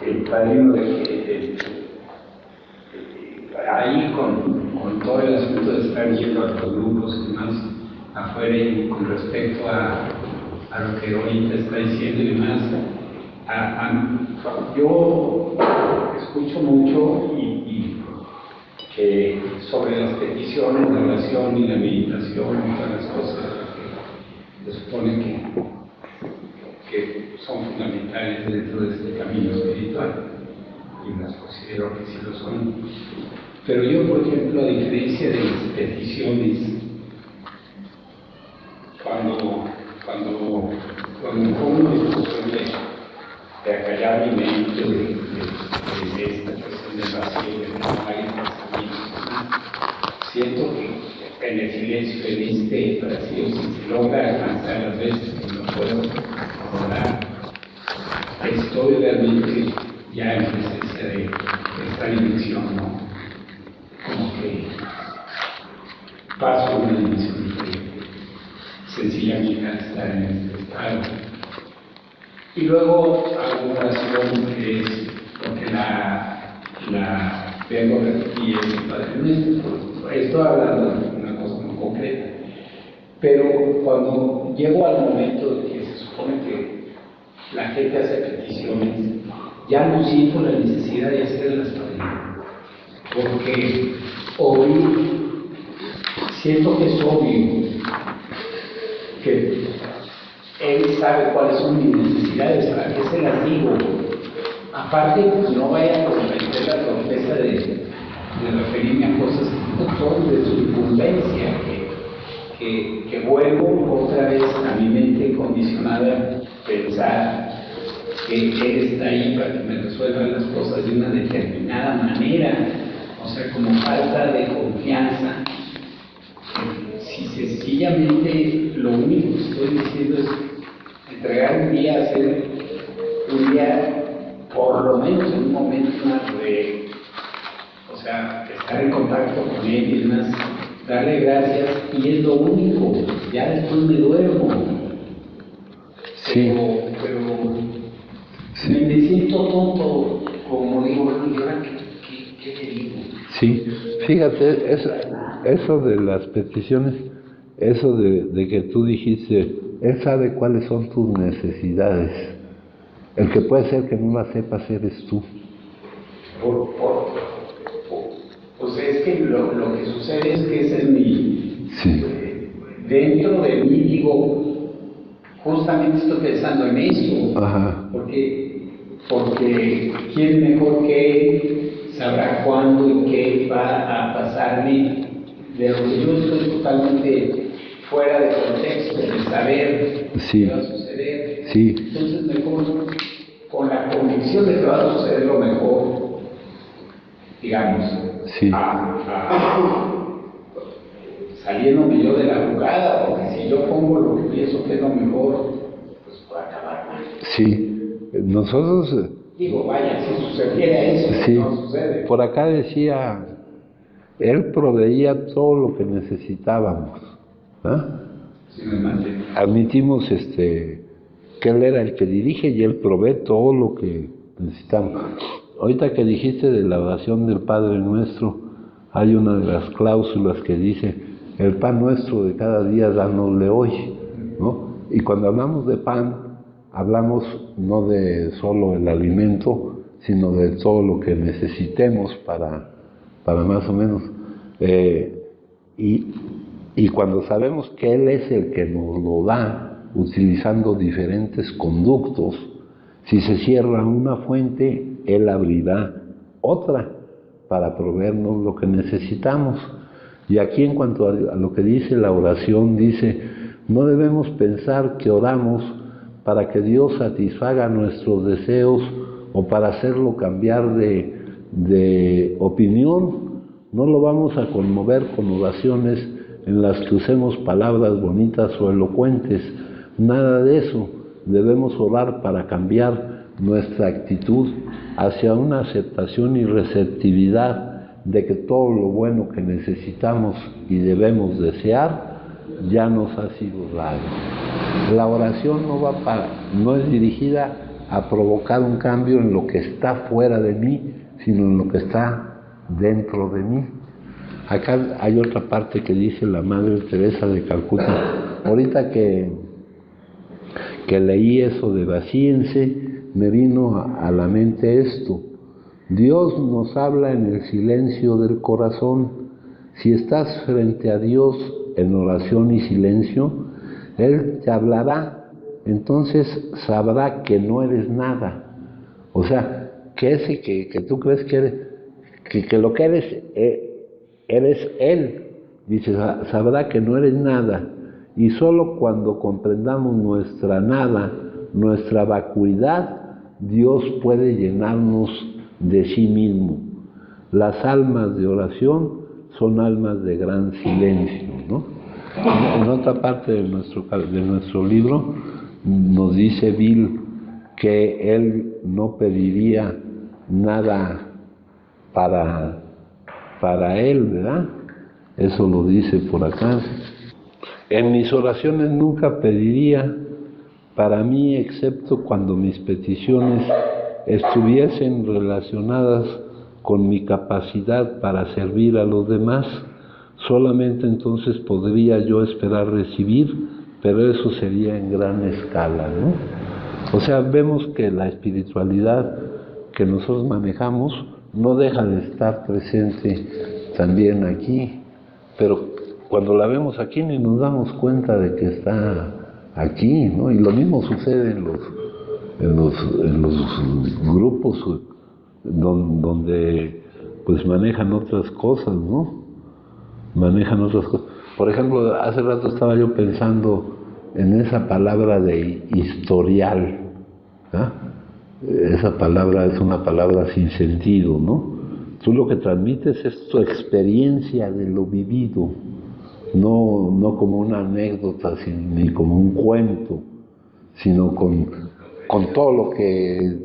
El padrino ahí con todo el asunto de estar yendo a los grupos y demás afuera y con respecto a lo que ahorita está diciendo y demás, yo escucho mucho y que sobre las peticiones, la oración y la meditación y todas las cosas que se supone que son fundamentales dentro de este camino espiritual, y las considero que sí lo son. Pero yo, por ejemplo, a diferencia de las peticiones, cuando me pongo en discusión de acallar mi mente de esta cuestión del vacío, de no hay pensamientos, siento que en el silencio, en este vacío, si se logra alcanzar las veces que no puedo lograr, estoy realmente ya en presencia de esta dimensión, ¿no? Como que paso una dimensión diferente, sencillamente al estar en este estado. Y luego hago una oración que es porque la vengo a repetir en el Padre Nuestro. Estoy hablando de una cosa muy concreta. Pero cuando llego al momento de que se supone que la gente hace peticiones, ya no siento la necesidad de hacerlas para mí. Porque hoy siento que es obvio que Él sabe cuáles son mis necesidades, para qué se las digo. Aparte, pues no vaya a comprometer la torpeza de referirme a cosas que no son de su incumbencia, que vuelvo otra vez a mi mente condicionada a pensar que Él está ahí para que me resuelva las cosas de una determinada manera, o sea, como falta de confianza. Si sencillamente lo único que estoy diciendo es entregar un día, hacer un día, por lo menos en un momento más de, o sea, estar en contacto con Él y demás, darle gracias, y es lo único. Ya después me duermo. Sí. Pero sí. Me siento tonto, como digo, bueno, ¿y ahora qué te digo? Sí, fíjate, eso de las peticiones, eso de que tú dijiste, Él sabe cuáles son tus necesidades. El que puede ser que no las sepas eres tú. Pues es que lo que sucede es que ese es mi... Sí. Dentro de mí digo, justamente estoy pensando en eso. Ajá. Porque quién mejor que Él sabrá cuándo y qué va a pasarme, de lo que yo estoy totalmente fuera de contexto, de saber sí. qué va a suceder. Sí. Entonces mejor, con la convicción de que va a suceder lo mejor, digamos, sí. Saliéndome yo de la jugada, porque si yo pongo lo que pienso que es lo mejor, pues va a acabar mal. Sí. Nosotros... Digo, vaya, si sucediera eso, sí. No sucede. Por acá decía, Él proveía todo lo que necesitábamos. ¿Ah? Sí, me admitimos que Él era el que dirige y Él provee todo lo que necesitamos. ahorita que dijiste de la oración del Padre Nuestro, hay una de las cláusulas que dice, el pan nuestro de cada día dánosle hoy, ¿no? Y cuando hablamos de pan, hablamos no de solo el alimento, sino de todo lo que necesitemos para más o menos. Y cuando sabemos que Él es el que nos lo da, utilizando diferentes conductos, si se cierra una fuente, Él abrirá otra para proveernos lo que necesitamos. Y aquí en cuanto a lo que dice la oración, dice, no debemos pensar que oramos para que Dios satisfaga nuestros deseos o para hacerlo cambiar de opinión. No lo vamos a conmover con oraciones en las que usemos palabras bonitas o elocuentes. Nada de eso. Debemos orar para cambiar nuestra actitud hacia una aceptación y receptividad de que todo lo bueno que necesitamos y debemos desear ya nos ha sido dado. La oración no es dirigida a provocar un cambio en lo que está fuera de mí, sino en lo que está dentro de mí. Acá hay otra parte que dice la Madre Teresa de Calcuta. Ahorita que leí eso de vacíense, me vino a la mente esto. Dios nos habla en el silencio del corazón. Si estás frente a Dios en oración y silencio, Él te hablará. Entonces sabrá que no eres nada. O sea, que ese que tú crees que eres, que lo que eres, eres Él. Dice, sabrá que no eres nada. Y solo cuando comprendamos nuestra nada, nuestra vacuidad, Dios puede llenarnos de sí mismo. Las almas de oración son almas de gran silencio, ¿no? En otra parte de nuestro libro nos dice Bill que él no pediría nada para él, ¿verdad? Eso lo dice por acá. En mis oraciones nunca pediría para mí, excepto cuando mis peticiones estuviesen relacionadas con mi capacidad para servir a los demás. Solamente entonces podría yo esperar recibir, pero eso sería en gran escala, ¿no? O sea, vemos que la espiritualidad que nosotros manejamos no deja de estar presente también aquí, pero cuando la vemos aquí ni nos damos cuenta de que está aquí, ¿no? Y lo mismo sucede en los grupos donde pues manejan otras cosas, ¿no? Manejan otras cosas. Por ejemplo, hace rato estaba yo pensando en esa palabra de historial, ¿ah? Esa palabra es una palabra sin sentido, ¿no? Tú lo que transmites es tu experiencia de lo vivido, no como una anécdota ni como un cuento, sino con todo lo que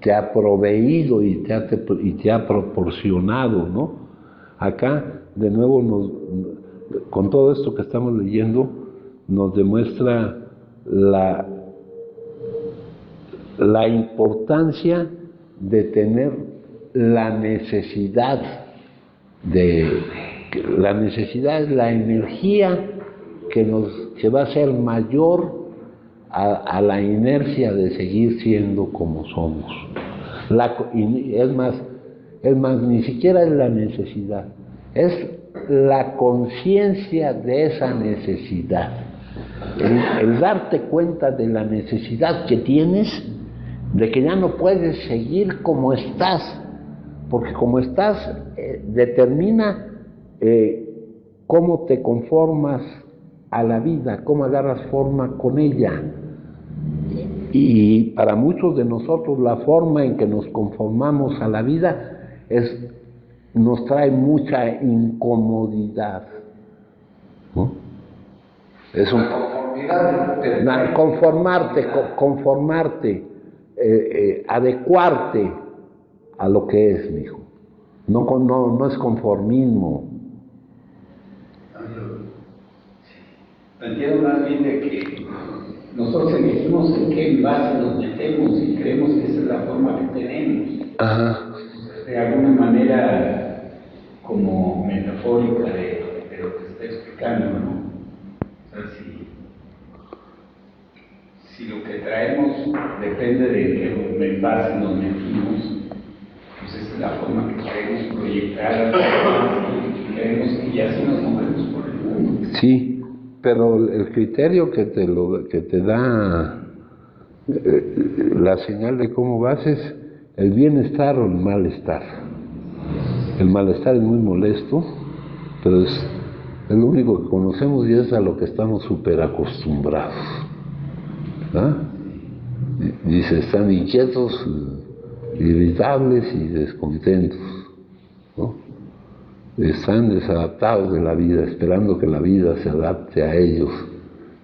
te ha proveído y te ha proporcionado, ¿no? Acá, de nuevo, con todo esto que estamos leyendo, nos demuestra la importancia de tener la necesidad es la energía que va a ser mayor a la inercia de seguir siendo como somos. Es más, ni siquiera es la necesidad, es la conciencia de esa necesidad. El darte cuenta de la necesidad que tienes, de que ya no puedes seguir como estás, porque como estás determina cómo te conformas a la vida, cómo agarras forma con ella. Y para muchos de nosotros la forma en que nos conformamos a la vida nos trae mucha incomodidad, ¿no? Es conformarte, adecuarte a lo que es, mijo. No es conformismo. Entiendo más bien de que nosotros elegimos en qué base nos metemos y creemos que esa es la forma que tenemos. Ajá. De alguna manera como metafórica de lo que está explicando, ¿no? O sea, si lo que traemos depende de qué base nos metimos, pues esa es la forma que queremos proyectar a los demás y queremos que así nos movemos por el mundo. Sí, pero el criterio que te da la señal de cómo vas es el bienestar o el malestar. El malestar es muy molesto, pero es lo único que conocemos y es a lo que estamos súper acostumbrados. ¿Ah? Dice, están inquietos, irritables y descontentos, ¿no? Están desadaptados de la vida, esperando que la vida se adapte a ellos.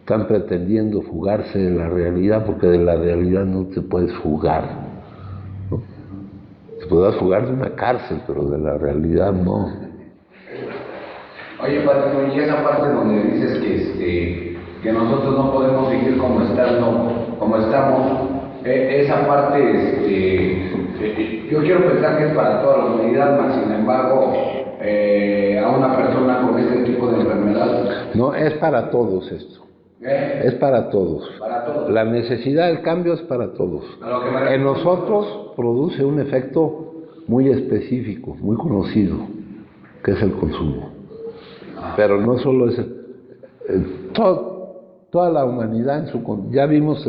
Están pretendiendo fugarse de la realidad, porque de la realidad no te puedes fugar, ¿no? Te podrás fugar de una cárcel, pero de la realidad no. Oye, Padre, y esa parte donde dices que nosotros no podemos vivir como estamos, esa parte, yo quiero pensar que es para toda la humanidad, mas sin embargo, a una persona con este tipo de enfermedad. No, es para todos esto. Es para todos. Para todos. La necesidad del cambio es para todos. En nosotros produce un efecto muy específico, muy conocido, que es el consumo. Pero no solo es toda la humanidad ya vimos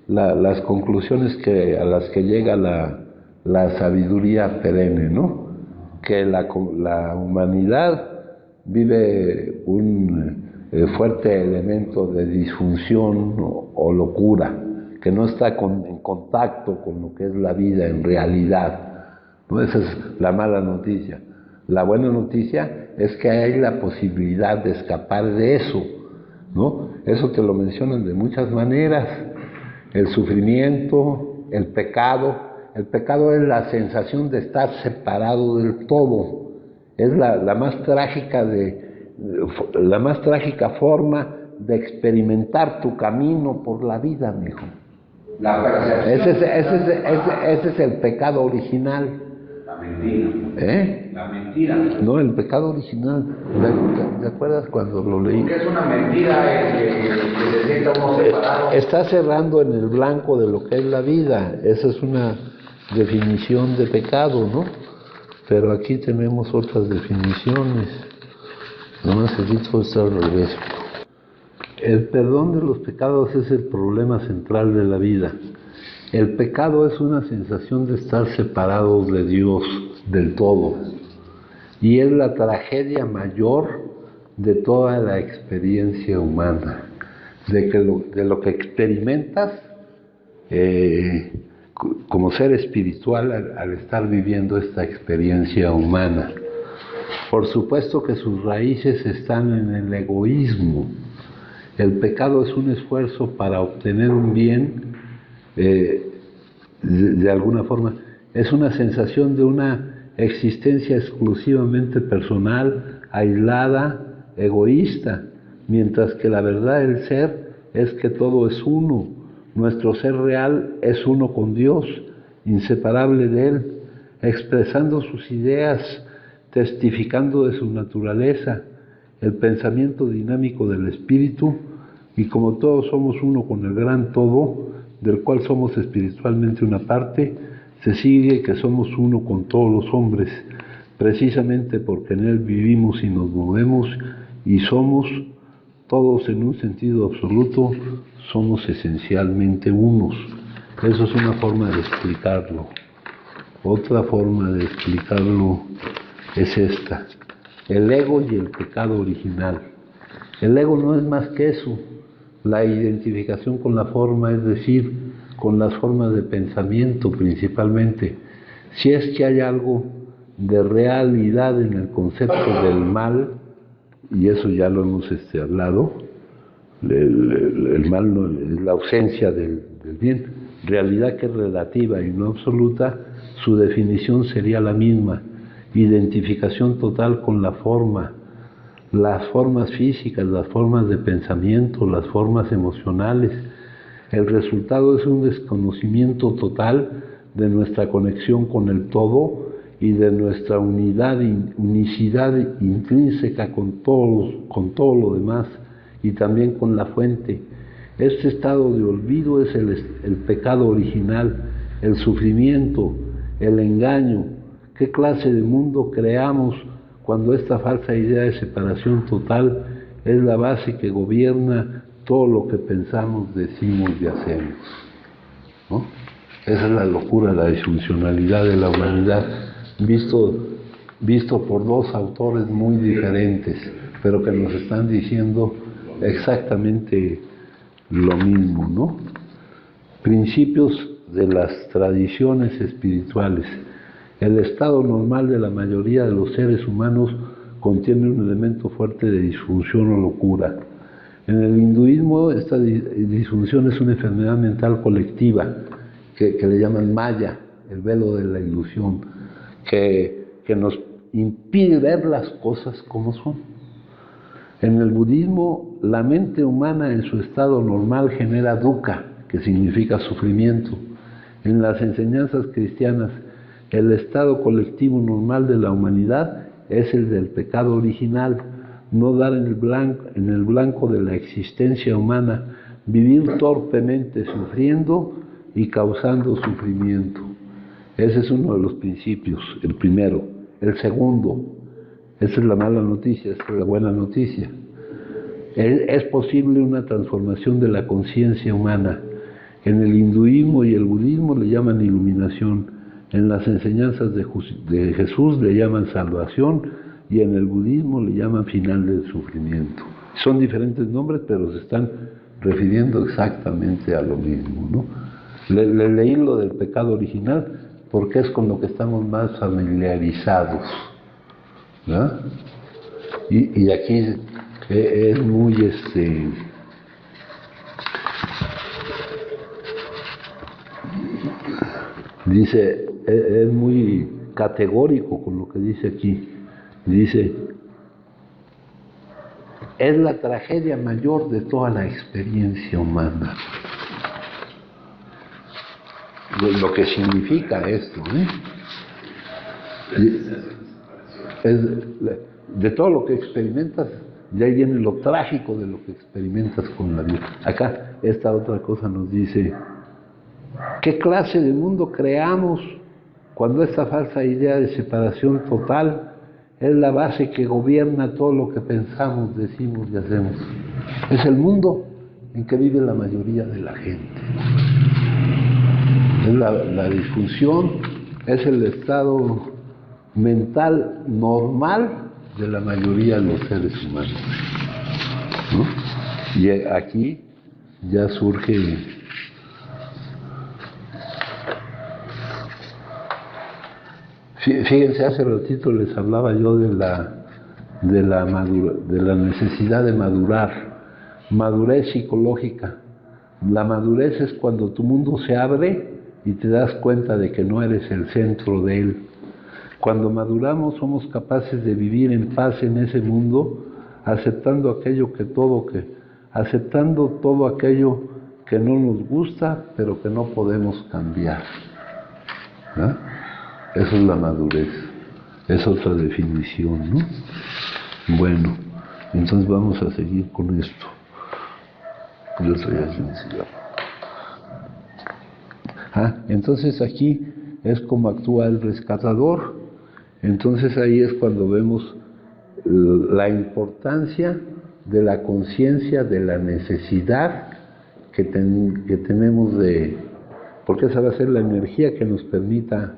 las conclusiones a las que llega la sabiduría perenne, ¿no? Que la humanidad vive un fuerte elemento de disfunción o locura, que no está en contacto con lo que es la vida en realidad, ¿no? Esa es la mala noticia. La buena noticia es que hay la posibilidad de escapar de eso, ¿no? Eso te lo mencionan de muchas maneras. El sufrimiento, el pecado. El pecado es la sensación de estar separado del todo. Es la más trágica forma de experimentar tu camino por la vida, mijo. La percepción. Ese es el pecado original. La mentira. La mentira. No, el pecado original. ¿Te acuerdas cuando lo leí? Porque es una mentira que se sienta uno separado. Está cerrando en el blanco de lo que es la vida. Esa es una definición de pecado, ¿no? Pero aquí tenemos otras definiciones. Nomás aquí todo está al revés. El perdón de los pecados es el problema central de la vida. El pecado es una sensación de estar separados de Dios del todo. Y es la tragedia mayor de toda la experiencia humana. De lo que experimentas como ser espiritual al estar viviendo esta experiencia humana. Por supuesto que sus raíces están en el egoísmo. El pecado es un esfuerzo para obtener un bien, de alguna forma. Es una sensación de una existencia exclusivamente personal, aislada, egoísta, mientras que la verdad del ser es que todo es uno. Nuestro ser real es uno con Dios, inseparable de Él, expresando sus ideas, testificando de su naturaleza, el pensamiento dinámico del espíritu, y como todos somos uno con el gran todo, del cual somos espiritualmente una parte, se sigue que somos uno con todos los hombres, precisamente porque en Él vivimos y nos movemos, y somos todos en un sentido absoluto, somos esencialmente unos. Eso es una forma de explicarlo. Otra forma de explicarlo es esta: el ego y el pecado original. El ego no es más que eso, la identificación con la forma, es decir, con las formas de pensamiento principalmente. Si es que hay algo de realidad en el concepto del mal, y eso ya lo hemos hablado, el mal no, es la ausencia del bien, realidad que es relativa y no absoluta, su definición sería la misma: identificación total con la forma, las formas físicas, las formas de pensamiento, las formas emocionales. El resultado es un desconocimiento total de nuestra conexión con el todo y de nuestra unicidad intrínseca con todo lo demás y también con la fuente. Este estado de olvido es el pecado original, el sufrimiento, el engaño. ¿Qué clase de mundo creamos cuando esta falsa idea de separación total es la base que gobierna todo lo que pensamos, decimos y hacemos? ¿No? Esa es la locura, la disfuncionalidad de la humanidad, visto por dos autores muy diferentes, pero que nos están diciendo exactamente lo mismo, ¿no? Principios de las tradiciones espirituales. El estado normal de la mayoría de los seres humanos contiene un elemento fuerte de disfunción o locura. En el hinduismo esta disfunción es una enfermedad mental colectiva que le llaman maya, el velo de la ilusión, que nos impide ver las cosas como son. En el budismo, la mente humana en su estado normal genera dukkha, que significa sufrimiento. En las enseñanzas cristianas, el estado colectivo normal de la humanidad es el del pecado original, no dar en el blanco de la existencia humana, vivir torpemente sufriendo y causando sufrimiento. Ese es uno de los principios, el primero. El segundo, esa es la mala noticia, esta es la buena noticia. Es posible una transformación de la conciencia humana. En el hinduismo y el budismo le llaman iluminación, en las enseñanzas de Jesús le llaman salvación y en el budismo le llaman final del sufrimiento. Son diferentes nombres, pero se están refiriendo exactamente a lo mismo, ¿no? Le leí lo del pecado original porque es con lo que estamos más familiarizados, ¿verdad? Y aquí es muy dice, es muy categórico con lo que dice aquí. Dice, es la tragedia mayor de toda la experiencia humana. Lo que significa esto, de todo lo que experimentas, de ahí viene lo trágico de lo que experimentas con la vida. Acá esta otra cosa nos dice, ¿qué clase de mundo creamos cuando esta falsa idea de separación total es la base que gobierna todo lo que pensamos, decimos y hacemos? Es el mundo en que vive la mayoría de la gente. Es la disfunción, es el estado mental normal de la mayoría de los seres humanos, ¿no? Y aquí ya surge fíjense, hace ratito les hablaba yo de la necesidad de madurez psicológica. La madurez es cuando tu mundo se abre y te das cuenta de que no eres el centro de él. Cuando maduramos somos capaces de vivir en paz en ese mundo, aceptando todo aquello que no nos gusta, pero que no podemos cambiar, ¿no? Eso es la madurez, es otra definición, ¿no? Bueno, entonces vamos a seguir con esto. Yo estoy haciendo cigarro. Entonces aquí es como actúa el rescatador. Entonces ahí es cuando vemos la importancia de la conciencia de la necesidad que tenemos porque esa va a ser la energía que nos permita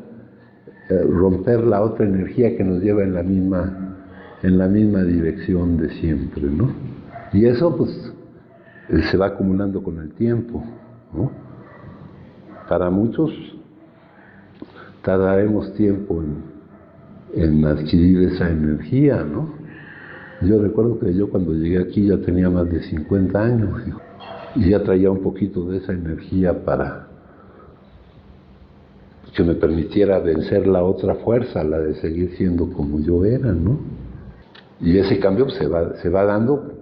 romper la otra energía que nos lleva en la misma dirección de siempre, ¿no? Y eso pues se va acumulando con el tiempo, ¿no? Para muchos tardaremos tiempo en adquirir esa energía, ¿no? Yo recuerdo que yo cuando llegué aquí ya tenía más de 50 años y ya traía un poquito de esa energía para que me permitiera vencer la otra fuerza, la de seguir siendo como yo era, ¿no? Y ese cambio se va dando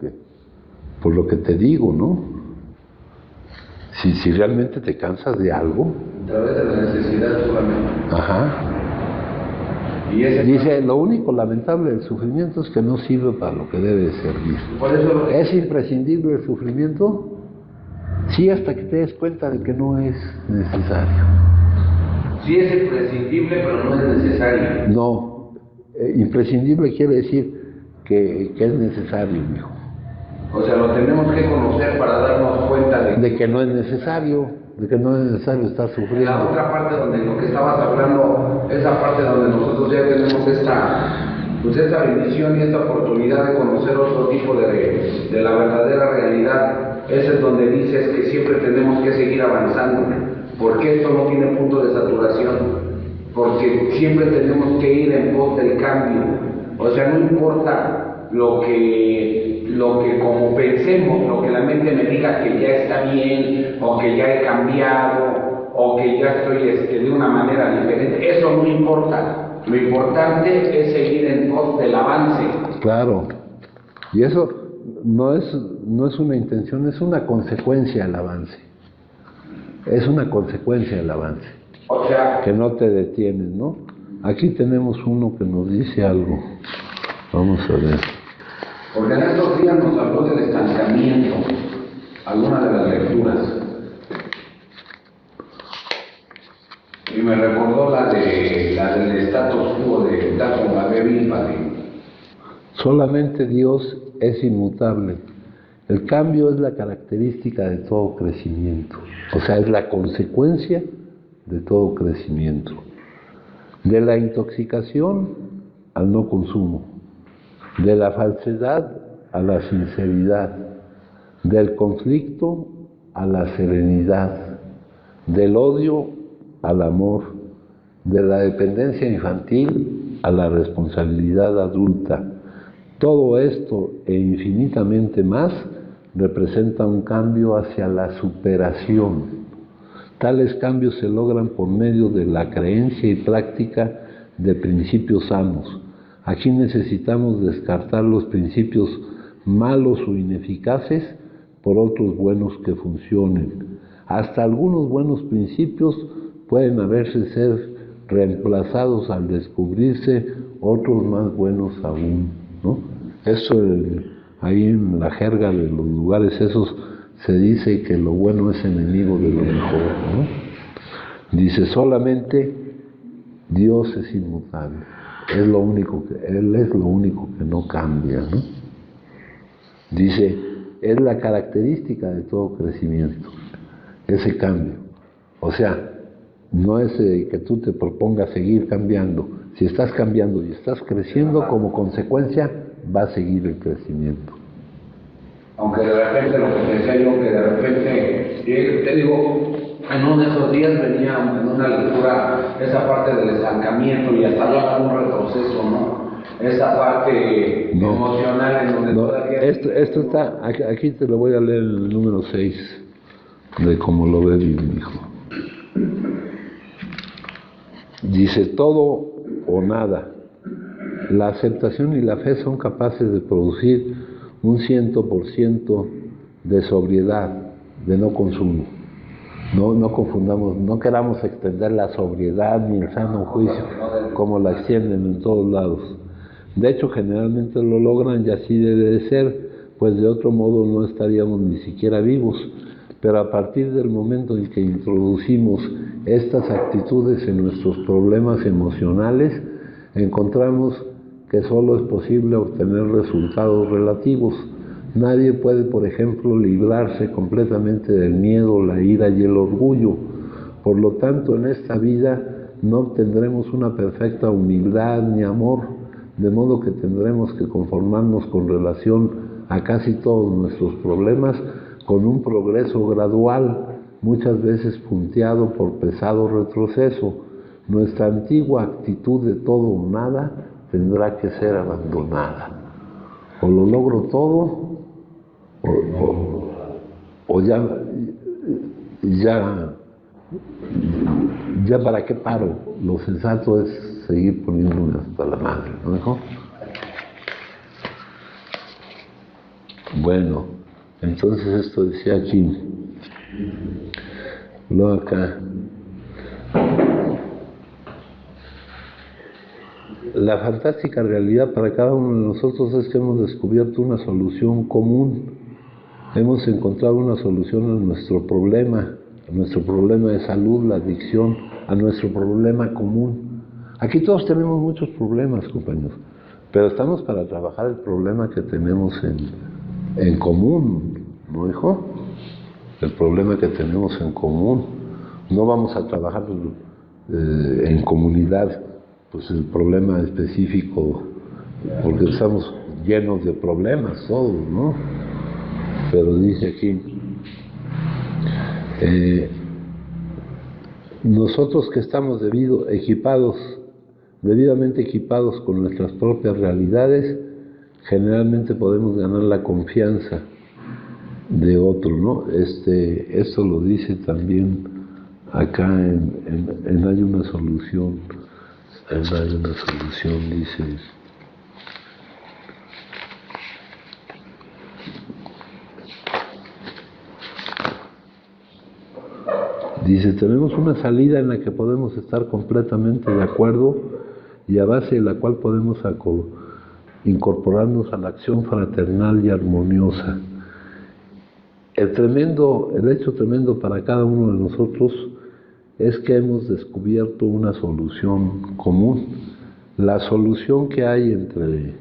por lo que te digo, ¿no? Si realmente te cansas de algo. A través de la necesidad solamente. Ajá. Y ese Dice, lo único lamentable del sufrimiento es que no sirve para lo que debe de servir. por eso lo que ¿Es imprescindible el sufrimiento? Sí, hasta que te des cuenta de que no es necesario. sí es imprescindible, pero no es necesario. No, imprescindible quiere decir que es necesario, mijo. O sea, lo tenemos que conocer para darnos cuenta De que no es necesario, de que no es necesario estar la sufriendo. otra parte donde lo que estabas hablando, esa parte donde nosotros ya tenemos esta bendición y esta oportunidad de conocer otro tipo de la verdadera realidad, ese es donde dices que siempre tenemos que seguir avanzando, porque esto no tiene punto de saturación, porque siempre tenemos que ir en pos del cambio. O sea, no importa lo que como pensemos, lo que la mente me diga que ya está bien, o que ya he cambiado, o que ya estoy de una manera diferente, eso no importa. Lo importante es seguir en pos del avance. Claro. Y eso no es una intención, es una consecuencia del avance. Es una consecuencia del avance. O sea, Que no te detienes, ¿no? Aquí tenemos uno que nos dice algo. Vamos a ver. porque en estos días nos habló del estancamiento, alguna de las lecturas. Y me recordó la del status quo de Taco Babel. Solamente Dios es inmutable. El cambio es la característica de todo crecimiento. O sea, es la consecuencia de todo crecimiento. De la intoxicación al no consumo. De la falsedad a la sinceridad. Del conflicto a la serenidad. Del odio al amor. De la dependencia infantil a la responsabilidad adulta. Todo esto e infinitamente más representa un cambio hacia la superación. Tales cambios se logran por medio de la creencia y práctica de principios sanos. Aquí necesitamos descartar los principios malos o ineficaces por otros buenos que funcionen. Hasta algunos buenos principios pueden haberse ser reemplazados al descubrirse otros más buenos aún, ¿no? Eso ahí en la jerga de los lugares esos se dice que lo bueno es enemigo de lo mejor, ¿no? Dice, solamente Dios es inmutable. Él es lo único que no cambia, ¿no? Dice, es la característica de todo crecimiento, ese cambio. O sea, no es que tú te propongas seguir cambiando. Si estás cambiando y estás creciendo, como consecuencia va a seguir el crecimiento. Aunque de repente, lo que decía yo, que de repente, te digo, en uno de esos días venía en una lectura esa parte del estancamiento y hasta hablaba de un retroceso, ¿no? Esa parte emocional en donde todavía... Esto está, aquí te lo voy a leer en el número 6, de cómo lo ve mi hijo. Dice, todo o nada. La aceptación y la fe son capaces de producir un 100% de sobriedad, de no consumo. No confundamos, no queramos extender la sobriedad ni el sano juicio como la extienden en todos lados. De hecho, generalmente lo logran y así debe de ser, pues de otro modo no estaríamos ni siquiera vivos. Pero a partir del momento en que introducimos estas actitudes en nuestros problemas emocionales, encontramos que solo es posible obtener resultados relativos. Nadie puede, por ejemplo, librarse completamente del miedo, la ira y el orgullo. Por lo tanto, en esta vida no obtendremos una perfecta humildad ni amor, de modo que tendremos que conformarnos con relación a casi todos nuestros problemas con un progreso gradual, muchas veces punteado por pesado retroceso. Nuestra antigua actitud de todo o nada tendrá que ser abandonada. O lo logro todo, o ya para qué paro. Lo sensato es seguir poniéndome hasta la madre, ¿no dijo? Bueno, entonces esto decía aquí. Luego acá. La fantástica realidad para cada uno de nosotros es que hemos descubierto una solución común. Hemos encontrado una solución a nuestro problema de salud, la adicción, a nuestro problema común. Aquí todos tenemos muchos problemas, compañeros, pero estamos para trabajar el problema que tenemos en común, ¿no, hijo? El problema que tenemos en común. No vamos a trabajar en comunidad, pues el problema específico, porque estamos llenos de problemas todos, ¿no? Pero dice aquí, nosotros que estamos debidamente equipados con nuestras propias realidades, generalmente podemos ganar la confianza de otro, ¿no? Esto lo dice también acá en Hay una solución. Hay una solución, dice. Dice, tenemos una salida en la que podemos estar completamente de acuerdo y a base de la cual podemos incorporarnos a la acción fraternal y armoniosa. El hecho tremendo para cada uno de nosotros es que hemos descubierto una solución común. La solución que hay entre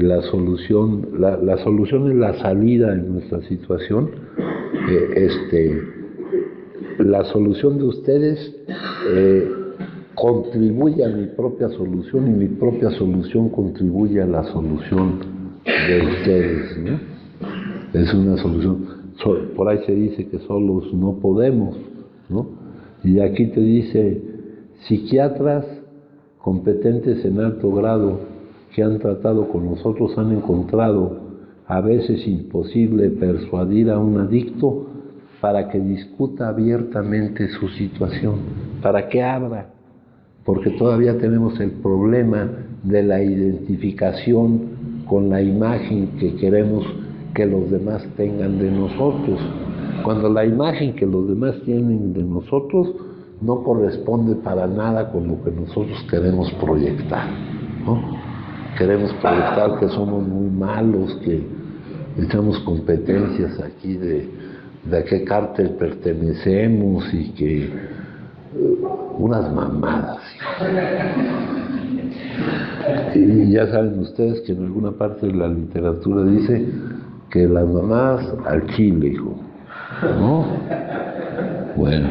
la solución es la salida en nuestra situación. La solución de ustedes contribuye a mi propia solución y mi propia solución contribuye a la solución de ustedes, ¿no? Es una solución. Por ahí se dice que solos no podemos, ¿no? Y aquí te dice, psiquiatras competentes en alto grado que han tratado con nosotros han encontrado a veces imposible persuadir a un adicto para que discuta abiertamente su situación, para que abra, porque todavía tenemos el problema de la identificación con la imagen que queremos que los demás tengan de nosotros. Cuando la imagen que los demás tienen de nosotros no corresponde para nada con lo que nosotros queremos proyectar, ¿no? Queremos proyectar que somos muy malos, que echamos competencias aquí de a qué cártel pertenecemos y que unas mamadas. Y ya saben ustedes que en alguna parte de la literatura dice que las mamadas al chile, hijo, ¿no? Bueno.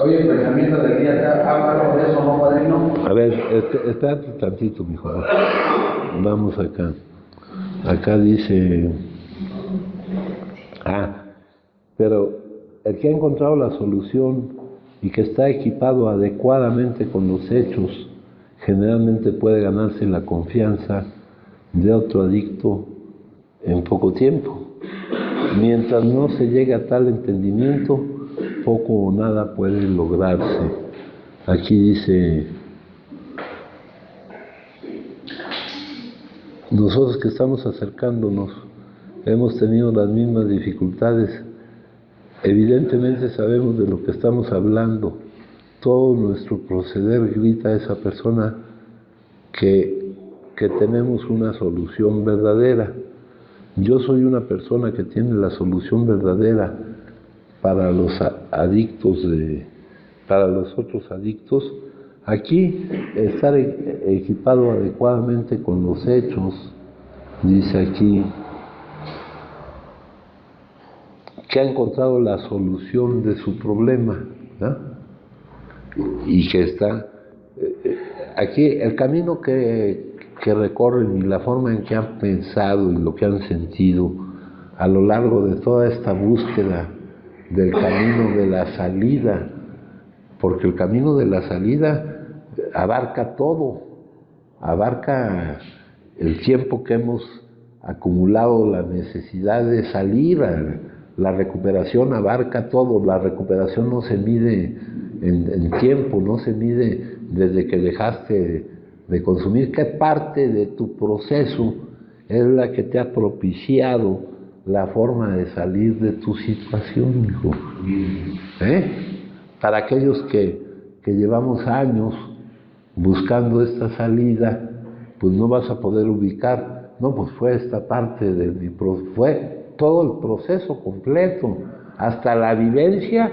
Oye, el pensamiento del día, ¿habla algo de eso, no, padrino? A ver, espérate tantito, mijo. Vamos acá. Acá dice... pero el que ha encontrado la solución y que está equipado adecuadamente con los hechos, generalmente puede ganarse la confianza de otro adicto en poco tiempo. Mientras no se llegue a tal entendimiento, poco o nada puede lograrse. Aquí dice, nosotros que estamos acercándonos, hemos tenido las mismas dificultades. Evidentemente sabemos de lo que estamos hablando. Todo nuestro proceder grita a esa persona que tenemos una solución verdadera. Yo soy una persona que tiene la solución verdadera para los adictos, para los otros adictos. Aquí, estar equipado adecuadamente con los hechos, dice aquí, que ha encontrado la solución de su problema, ¿no? Y que está aquí el camino que recorren y la forma en que han pensado y lo que han sentido a lo largo de toda esta búsqueda del camino de la salida, porque el camino de la salida abarca todo, abarca el tiempo que hemos acumulado, la necesidad de salir. La recuperación abarca todo. La recuperación no se mide en tiempo, no se mide desde que dejaste de consumir. ¿Qué parte de tu proceso es la que te ha propiciado la forma de salir de tu situación, hijo. Para aquellos que llevamos años buscando esta salida, pues no vas a poder ubicar, no, pues fue esta parte fue todo el proceso completo, hasta la vivencia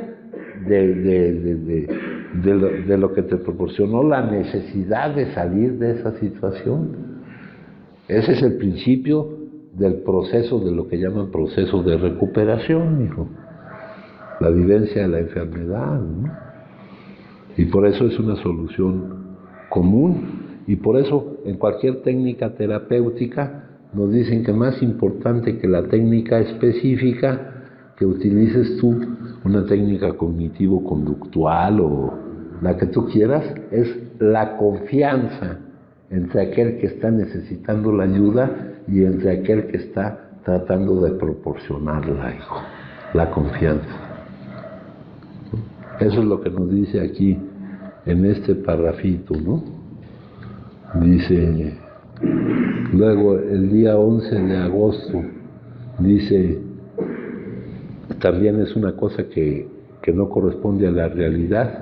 de lo que te proporcionó la necesidad de salir de esa situación. Ese es el principio del proceso, de lo que llaman proceso de recuperación, hijo. La vivencia de la enfermedad, ¿no? Y por eso es una solución común, y por eso en cualquier técnica terapéutica nos dicen que más importante que la técnica específica que utilices tú, una técnica cognitivo-conductual o la que tú quieras, es la confianza entre aquel que está necesitando la ayuda y entre aquel que está tratando de proporcionarla, hijo. La confianza. Eso es lo que nos dice aquí en este parrafito, ¿no? Dice, luego el día 11 de agosto, dice, también es una cosa que no corresponde a la realidad.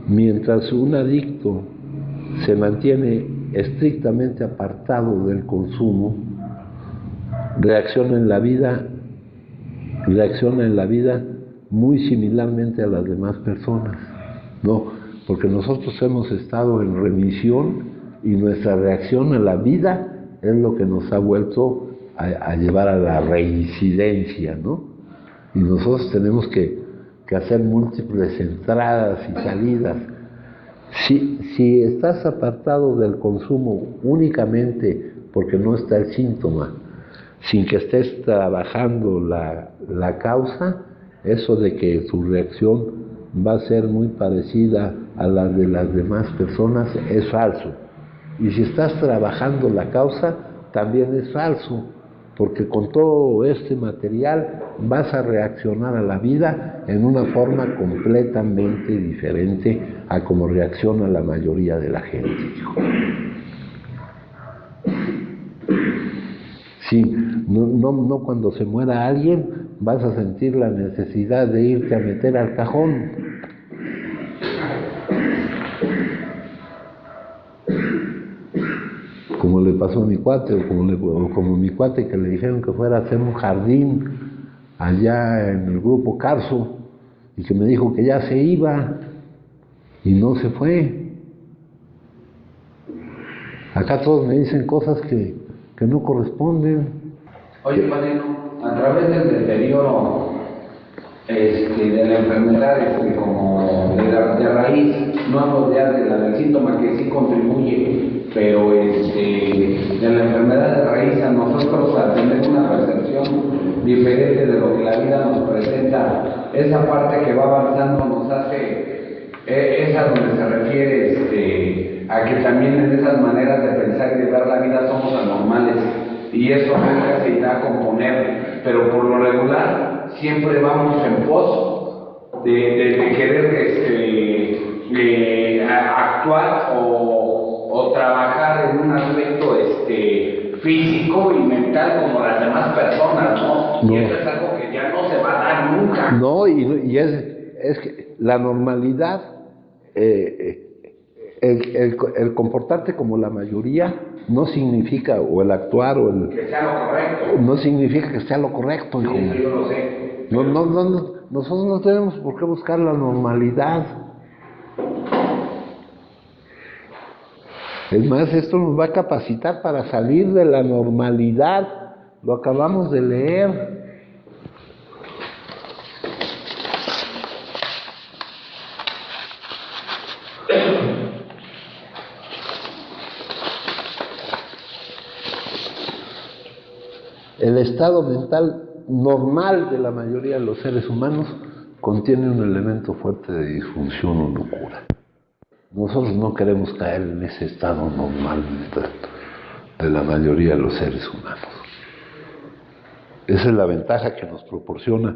Mientras un adicto se mantiene estrictamente apartado del consumo, reacciona en la vida muy similarmente a las demás personas, ¿no? Porque nosotros hemos estado en remisión y nuestra reacción a la vida es lo que nos ha vuelto a llevar a la reincidencia, ¿no? Y nosotros tenemos que hacer múltiples entradas y salidas. Si estás apartado del consumo únicamente porque no está el síntoma, sin que estés trabajando la causa, eso de que tu reacción va a ser muy parecida a la de las demás personas es falso. Y si estás trabajando la causa, también es falso, porque con todo este material vas a reaccionar a la vida en una forma completamente diferente a como reacciona la mayoría de la gente, hijo. Sí, no cuando se muera alguien vas a sentir la necesidad de irte a meter al cajón. Como le pasó a mi cuate, o como mi cuate que le dijeron que fuera a hacer un jardín allá en el grupo Carso, y que me dijo que ya se iba, y no se fue. Acá todos me dicen cosas que no corresponden. Oye, padrino, a través del deterioro de la enfermedad, como de raíz, no hablo ya del síntoma que sí contribuye, pero de la enfermedad de raíz, a nosotros al tener una percepción diferente de lo que la vida nos presenta, esa parte que va avanzando nos hace, es a donde se refiere a que también en esas maneras de pensar y de ver la vida somos anormales, y eso nunca se irá a componer, pero por lo regular siempre vamos en pos de querer actuar o trabajar en un aspecto físico y mental como las demás personas, ¿no? Y eso es algo que ya no se va a dar nunca. No, y es que la normalidad, el comportarte como la mayoría no significa, o el actuar, o el... Que sea lo correcto. No significa que sea lo correcto, hijo. Sí, yo lo sé. Nosotros no tenemos por qué buscar la normalidad. Es más, esto nos va a capacitar para salir de la normalidad. Lo acabamos de leer. El estado mental normal de la mayoría de los seres humanos contiene un elemento fuerte de disfunción o locura. Nosotros no queremos caer en ese estado normal de la mayoría de los seres humanos. Esa es la ventaja que nos proporciona.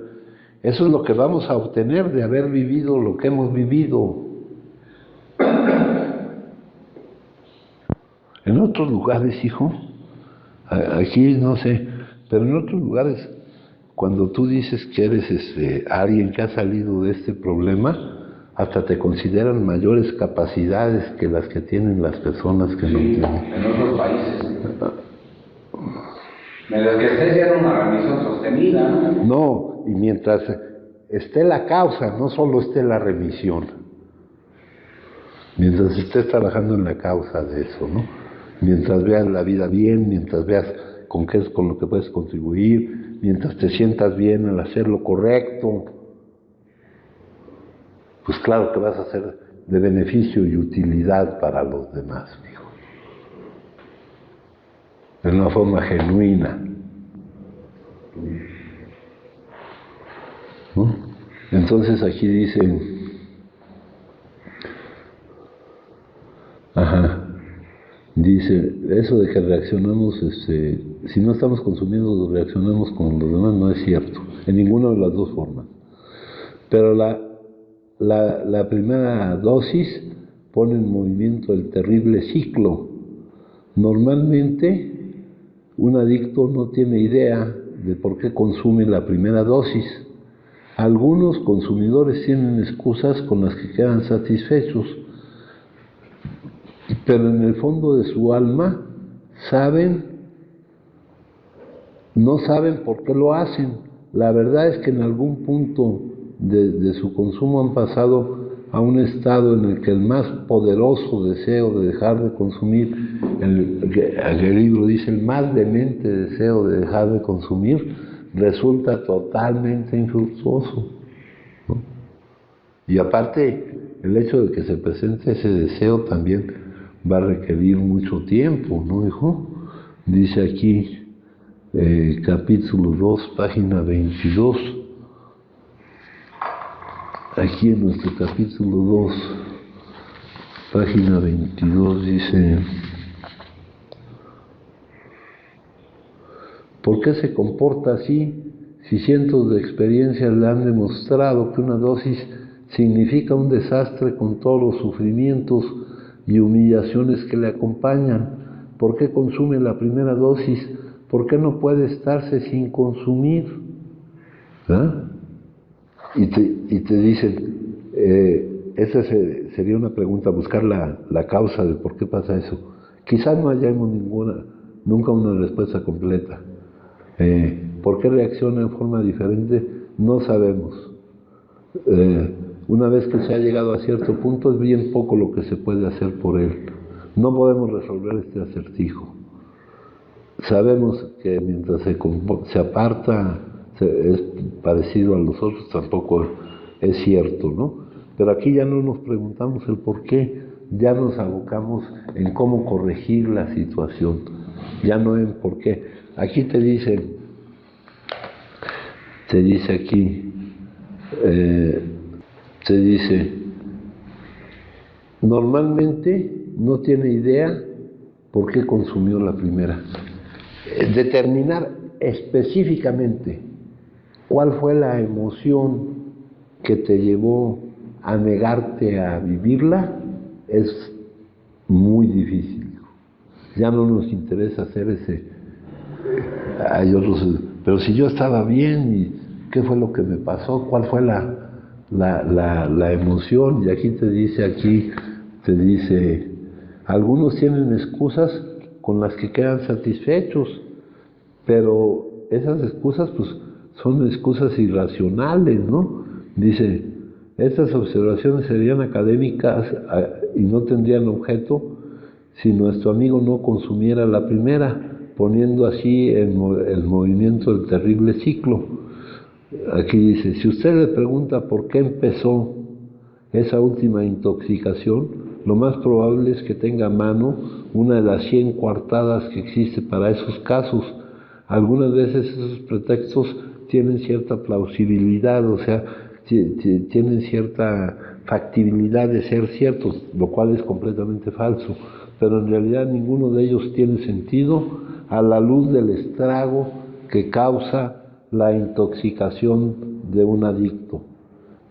Eso es lo que vamos a obtener de haber vivido lo que hemos vivido. En otros lugares, hijo, aquí no sé, pero en otros lugares cuando tú dices que eres alguien que ha salido de este problema, hasta te consideran mayores capacidades que las que tienen las personas que no tienen. En otros países. Mientras que estés ya en una remisión sostenida, ¿no? No, y mientras esté la causa, no solo esté la remisión. Mientras estés trabajando en la causa de eso, ¿no? Mientras veas la vida bien, mientras veas con qué es con lo que puedes contribuir, mientras te sientas bien al hacer lo correcto, pues claro que vas a ser de beneficio y utilidad para los demás, hijo. De una forma genuina, ¿no? Entonces aquí dicen, dice, eso de que reaccionamos, si no estamos consumiendo, reaccionamos con los demás, no es cierto, en ninguna de las dos formas. Pero la primera dosis pone en movimiento el terrible ciclo. Normalmente, un adicto no tiene idea de por qué consume la primera dosis. Algunos consumidores tienen excusas con las que quedan satisfechos, pero en el fondo de su alma no saben por qué lo hacen. La verdad es que en algún punto de su consumo han pasado a un estado en el que el más poderoso deseo de dejar de consumir, el libro dice, el más demente deseo de dejar de consumir, resulta totalmente infructuoso, ¿no? Y aparte, el hecho de que se presente ese deseo también va a requerir mucho tiempo, ¿no, hijo? Dice aquí, capítulo 2, página 22. Aquí en nuestro capítulo 2, página 22, dice, ¿por qué se comporta así si cientos de experiencias le han demostrado que una dosis significa un desastre con todos los sufrimientos y humillaciones que le acompañan? ¿Por qué consume la primera dosis? ¿Por qué no puede estarse sin consumir? ¿Ah? Y te dicen, esa sería una pregunta, buscar la causa de por qué pasa eso. Quizás no hayamos nunca una respuesta completa. ¿Por qué reacciona en forma diferente? No sabemos. Una vez que se ha llegado a cierto punto, es bien poco lo que se puede hacer por él. No podemos resolver este acertijo. Sabemos que mientras se aparta, es parecido a los otros, tampoco es cierto, ¿no? Pero aquí ya no nos preguntamos el por qué, ya nos abocamos en cómo corregir la situación, ya no en por qué. Aquí te dice aquí, te dice, normalmente no tiene idea por qué consumió la primera. Determinar específicamente cuál fue la emoción que te llevó a negarte a vivirla es muy difícil. Ya no nos interesa hacer hay otros, pero si yo estaba bien y qué fue lo que me pasó, cuál fue la emoción. Y aquí te dice, algunos tienen excusas con las que quedan satisfechos, pero esas excusas pues son excusas irracionales, ¿no? Dice, estas observaciones serían académicas y no tendrían objeto si nuestro amigo no consumiera la primera, poniendo así el movimiento del terrible ciclo. Aquí dice, si usted le pregunta por qué empezó esa última intoxicación, lo más probable es que tenga a mano una de las 100 coartadas que existe para esos casos. Algunas veces esos pretextos tienen cierta plausibilidad, o sea, tienen cierta factibilidad de ser ciertos, lo cual es completamente falso, pero en realidad ninguno de ellos tiene sentido a la luz del estrago que causa la intoxicación de un adicto.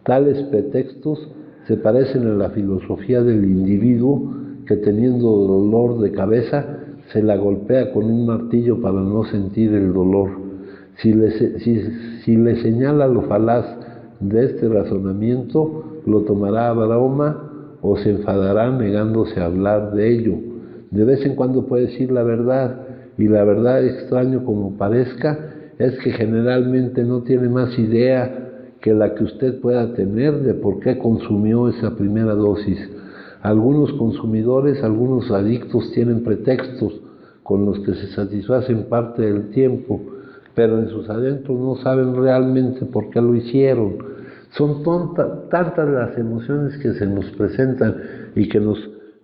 Tales pretextos se parecen a la filosofía del individuo que, teniendo dolor de cabeza, se la golpea con un martillo para no sentir el dolor. Si le señala lo falaz de este razonamiento, lo tomará a broma o se enfadará negándose a hablar de ello. De vez en cuando puede decir la verdad, y la verdad, extraño como parezca, es que generalmente no tiene más idea que la que usted pueda tener de por qué consumió esa primera dosis. Algunos consumidores, algunos adictos tienen pretextos con los que se satisfacen parte del tiempo, pero en sus adentros no saben realmente por qué lo hicieron. Son tantas las emociones que se nos presentan y que nos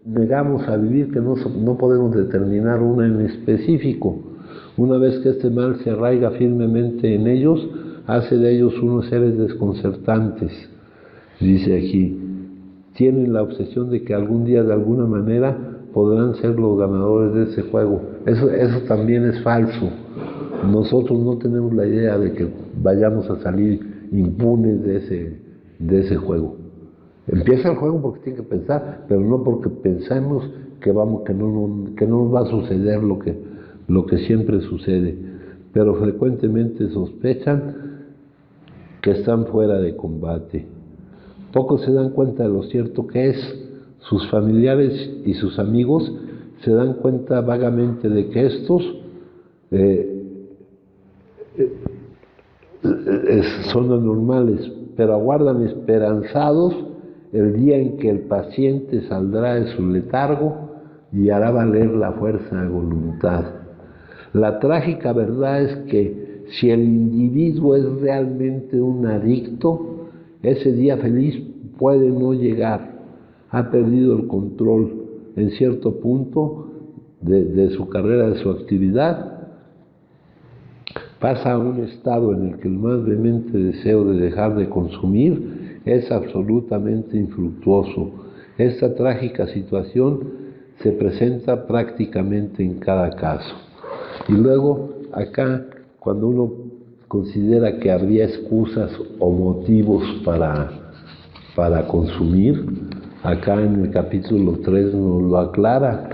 negamos a vivir que no podemos determinar una en específico. Una vez que este mal se arraiga firmemente en ellos, hace de ellos unos seres desconcertantes. Dice aquí, tienen la obsesión de que algún día de alguna manera podrán ser los ganadores de ese juego. Eso también es falso. Nosotros no tenemos la idea de que vayamos a salir impunes de ese juego. Empieza el juego porque tiene que pensar, pero no porque pensemos que no nos va a suceder lo que siempre sucede. Pero frecuentemente sospechan que están fuera de combate. Pocos se dan cuenta de lo cierto que es. Sus familiares y sus amigos se dan cuenta vagamente de que estos son anormales, pero aguardan esperanzados el día en que el paciente saldrá de su letargo y hará valer la fuerza de voluntad. La trágica verdad es que si el individuo es realmente un adicto, ese día feliz puede no llegar. Ha perdido el control en cierto punto de su carrera, de su actividad. Pasa a un estado en el que el más vehemente deseo de dejar de consumir es absolutamente infructuoso. Esta trágica situación se presenta prácticamente en cada caso. Y luego, acá, cuando uno considera que habría excusas o motivos para consumir, acá en el capítulo 3 nos lo aclara,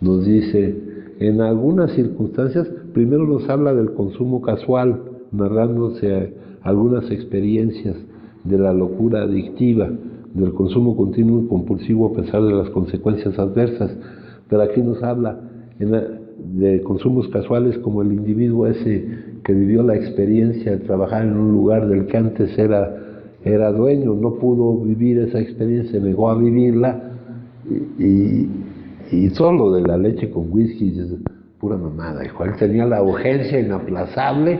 nos dice, en algunas circunstancias, primero nos habla del consumo casual, narrándose algunas experiencias de la locura adictiva, del consumo continuo y compulsivo a pesar de las consecuencias adversas, pero aquí nos habla de consumos casuales como el individuo ese que vivió la experiencia de trabajar en un lugar del que antes era dueño, no pudo vivir esa experiencia, negó a vivirla y todo lo de la leche con whisky es pura mamada. Él tenía la urgencia inaplazable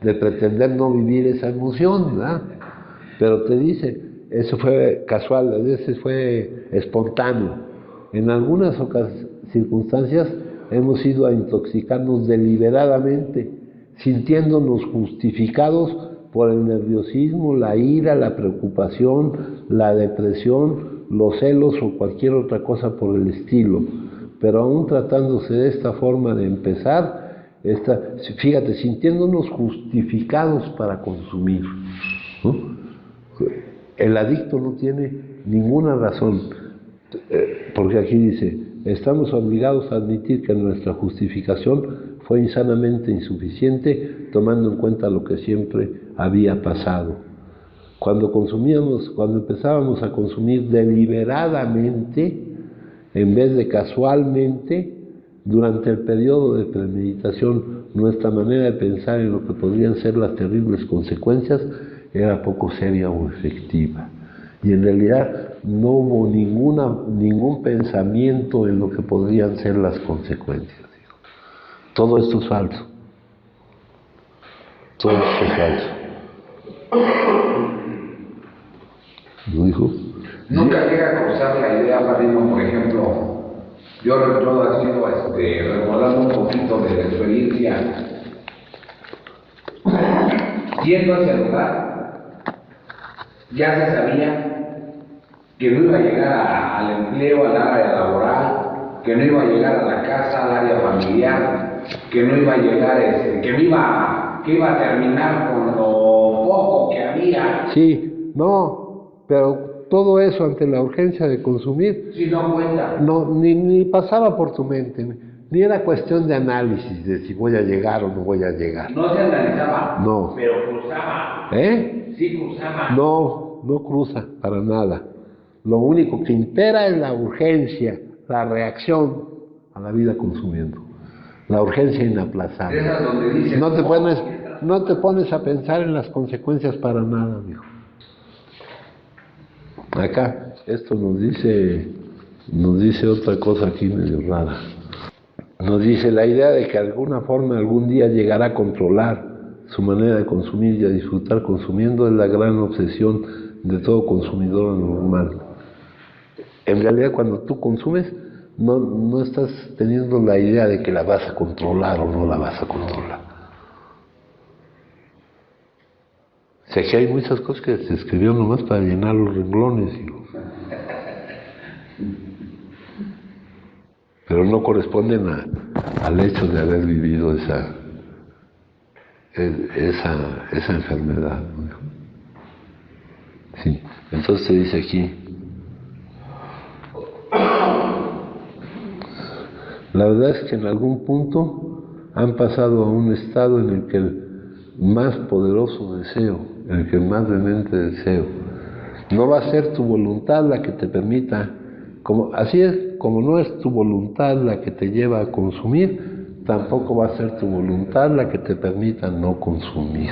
de pretender no vivir esa emoción, ¿verdad? Pero te dice, eso fue casual, ese fue espontáneo. En algunas circunstancias hemos ido a intoxicarnos deliberadamente, sintiéndonos justificados por el nerviosismo, la ira, la preocupación, la depresión, los celos o cualquier otra cosa por el estilo. Pero aún tratándose de esta forma de empezar, fíjate, sintiéndonos justificados para consumir, ¿no? El adicto no tiene ninguna razón, porque aquí dice, estamos obligados a admitir que nuestra justificación fue insanamente insuficiente, tomando en cuenta lo que siempre había pasado. Cuando empezábamos a consumir deliberadamente, en vez de casualmente, durante el periodo de premeditación, nuestra manera de pensar en lo que podrían ser las terribles consecuencias era poco seria o efectiva. Y en realidad no hubo ningún pensamiento en lo que podrían ser las consecuencias. Todo esto es falso. Todo esto es falso. ¿Lo dijo? Nunca llega a cruzar la idea, padrino, por ejemplo, yo haciendo, recordando un poquito de la experiencia, yendo hacia el lugar, ya se sabía que no iba a llegar al empleo, al área laboral, que no iba a llegar a la casa, al área familiar, que no iba a llegar, que iba a terminar con lo poco que había. Sí, no, pero todo eso ante la urgencia de consumir, Si no cuenta. no, ni pasaba por tu mente. Ni era cuestión de análisis de si voy a llegar o no voy a llegar. No se analizaba. No. Pero cruzaba. Sí cruzaba. No, no cruza para nada. Lo único que impera es la urgencia, la reacción a la vida consumiendo. La urgencia inaplazable. Esa es donde dice, No te pones a pensar en las consecuencias para nada, amigo. Acá, esto nos dice otra cosa aquí medio rara. Nos dice la idea de que de alguna forma algún día llegará a controlar su manera de consumir y a disfrutar consumiendo es la gran obsesión de todo consumidor normal. En realidad, cuando tú consumes, no estás teniendo la idea de que la vas a controlar o no la vas a controlar. O sea, que hay muchas cosas que se escribieron nomás para llenar los renglones, pero no corresponden al hecho de haber vivido esa enfermedad, ¿no? Sí. Entonces se dice aquí, la verdad es que en algún punto han pasado a un estado en el que el más poderoso deseo, en el que el más vehemente deseo, no va a ser tu voluntad la que te permita, así es, como no es tu voluntad la que te lleva a consumir, tampoco va a ser tu voluntad la que te permita no consumir.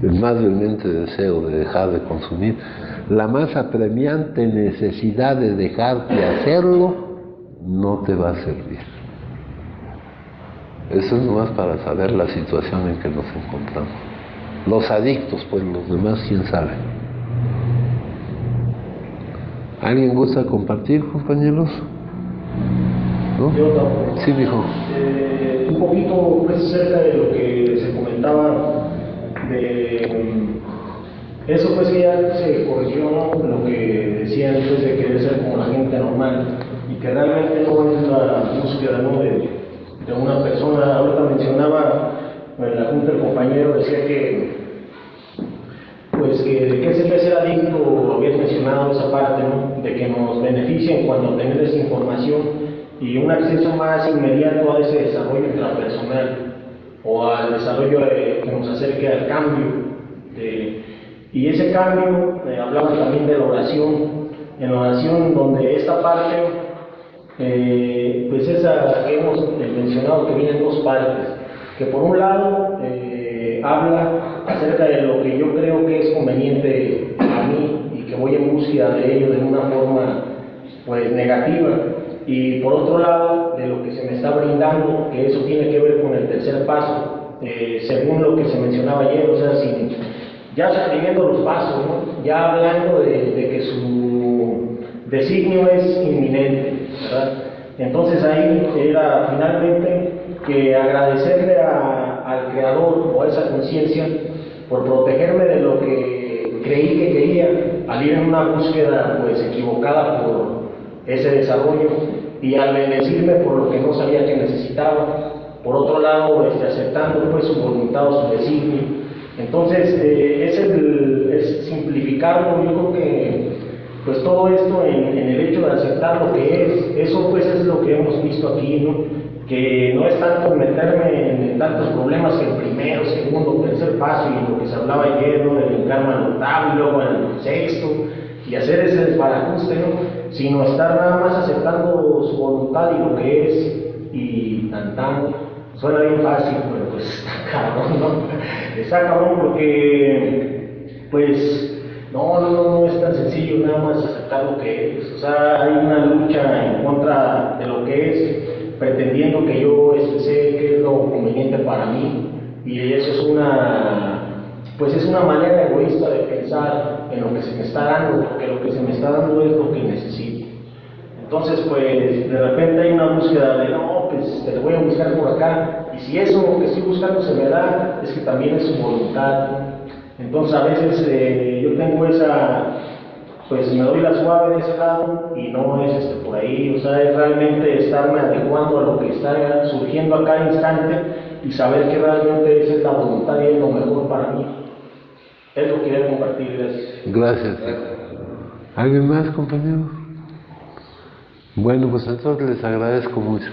El más vehemente deseo de dejar de consumir, la más apremiante necesidad de dejarte hacerlo, no te va a servir. Eso es nomás para saber la situación en que nos encontramos. Los adictos, pues los demás, quién sabe. ¿Alguien gusta compartir, compañeros? ¿No? Yo tampoco. Sí, mijo. Un poquito pues acerca de lo que se comentaba de eso, pues que ya se corrigió, ¿no? Lo que decían pues de querer ser como la gente normal y que realmente no es la búsqueda, ¿no? de una persona. Ahorita mencionaba en la junta el compañero, decía que pues que de qué sirve ser adicto, habías mencionado esa parte, ¿no? De que nos beneficia en cuanto a tener esa información y un acceso más inmediato a ese desarrollo intrapersonal o al desarrollo que nos acerque al cambio. Y ese cambio, hablaban también de la oración, en la oración donde esta parte, pues esa que hemos mencionado que viene en dos partes, que por un lado habla acerca de lo que yo creo que es conveniente a mí y que voy en búsqueda de ello de una forma pues negativa, y por otro lado de lo que se me está brindando, que eso tiene que ver con el tercer paso, según lo que se mencionaba ayer, o sea, ya suprimiendo los pasos, ¿no? Ya hablando de que su designio es inminente, ¿verdad? Entonces ahí era finalmente que agradecerle al Creador o a esa conciencia por protegerme de lo que creí que quería, al ir en una búsqueda pues equivocada por ese desarrollo, y al bendecirme por lo que no sabía que necesitaba, por otro lado aceptando pues su voluntad o su designio. Entonces es simplificarlo. Yo creo que pues todo esto en el hecho de aceptar lo que es, eso pues es lo que hemos visto aquí, ¿no? Que no es tanto meterme en tantos problemas que el primero, segundo, tercer paso y lo que se hablaba ayer, ¿no? Del karma al octavo y luego el sexto, y hacer ese desbarajuste, ¿no? Sino estar nada más aceptando su voluntad y lo que es, y tan. Suena bien fácil, pero pues está cabrón, ¿no? Está cabrón porque pues no es tan sencillo nada más aceptar lo que es. O sea, hay una lucha en contra de lo que es, pretendiendo que yo sé qué es lo conveniente para mí, y eso es una manera egoísta de pensar en lo que se me está dando, porque lo que se me está dando es lo que necesito. Entonces, pues, de repente hay una búsqueda de, no, pues, te lo voy a buscar por acá, y si eso que estoy buscando se me da, es que también es su voluntad. Entonces, a veces yo tengo pues, me doy la suave de ese lado, y no es por ahí, o sea, es realmente estarme adecuando a lo que está surgiendo a cada instante, y saber que realmente esa es la voluntad y es lo mejor para mí. Es lo que quería compartir, gracias. ¿Alguien más, compañero? Bueno, pues entonces les agradezco mucho.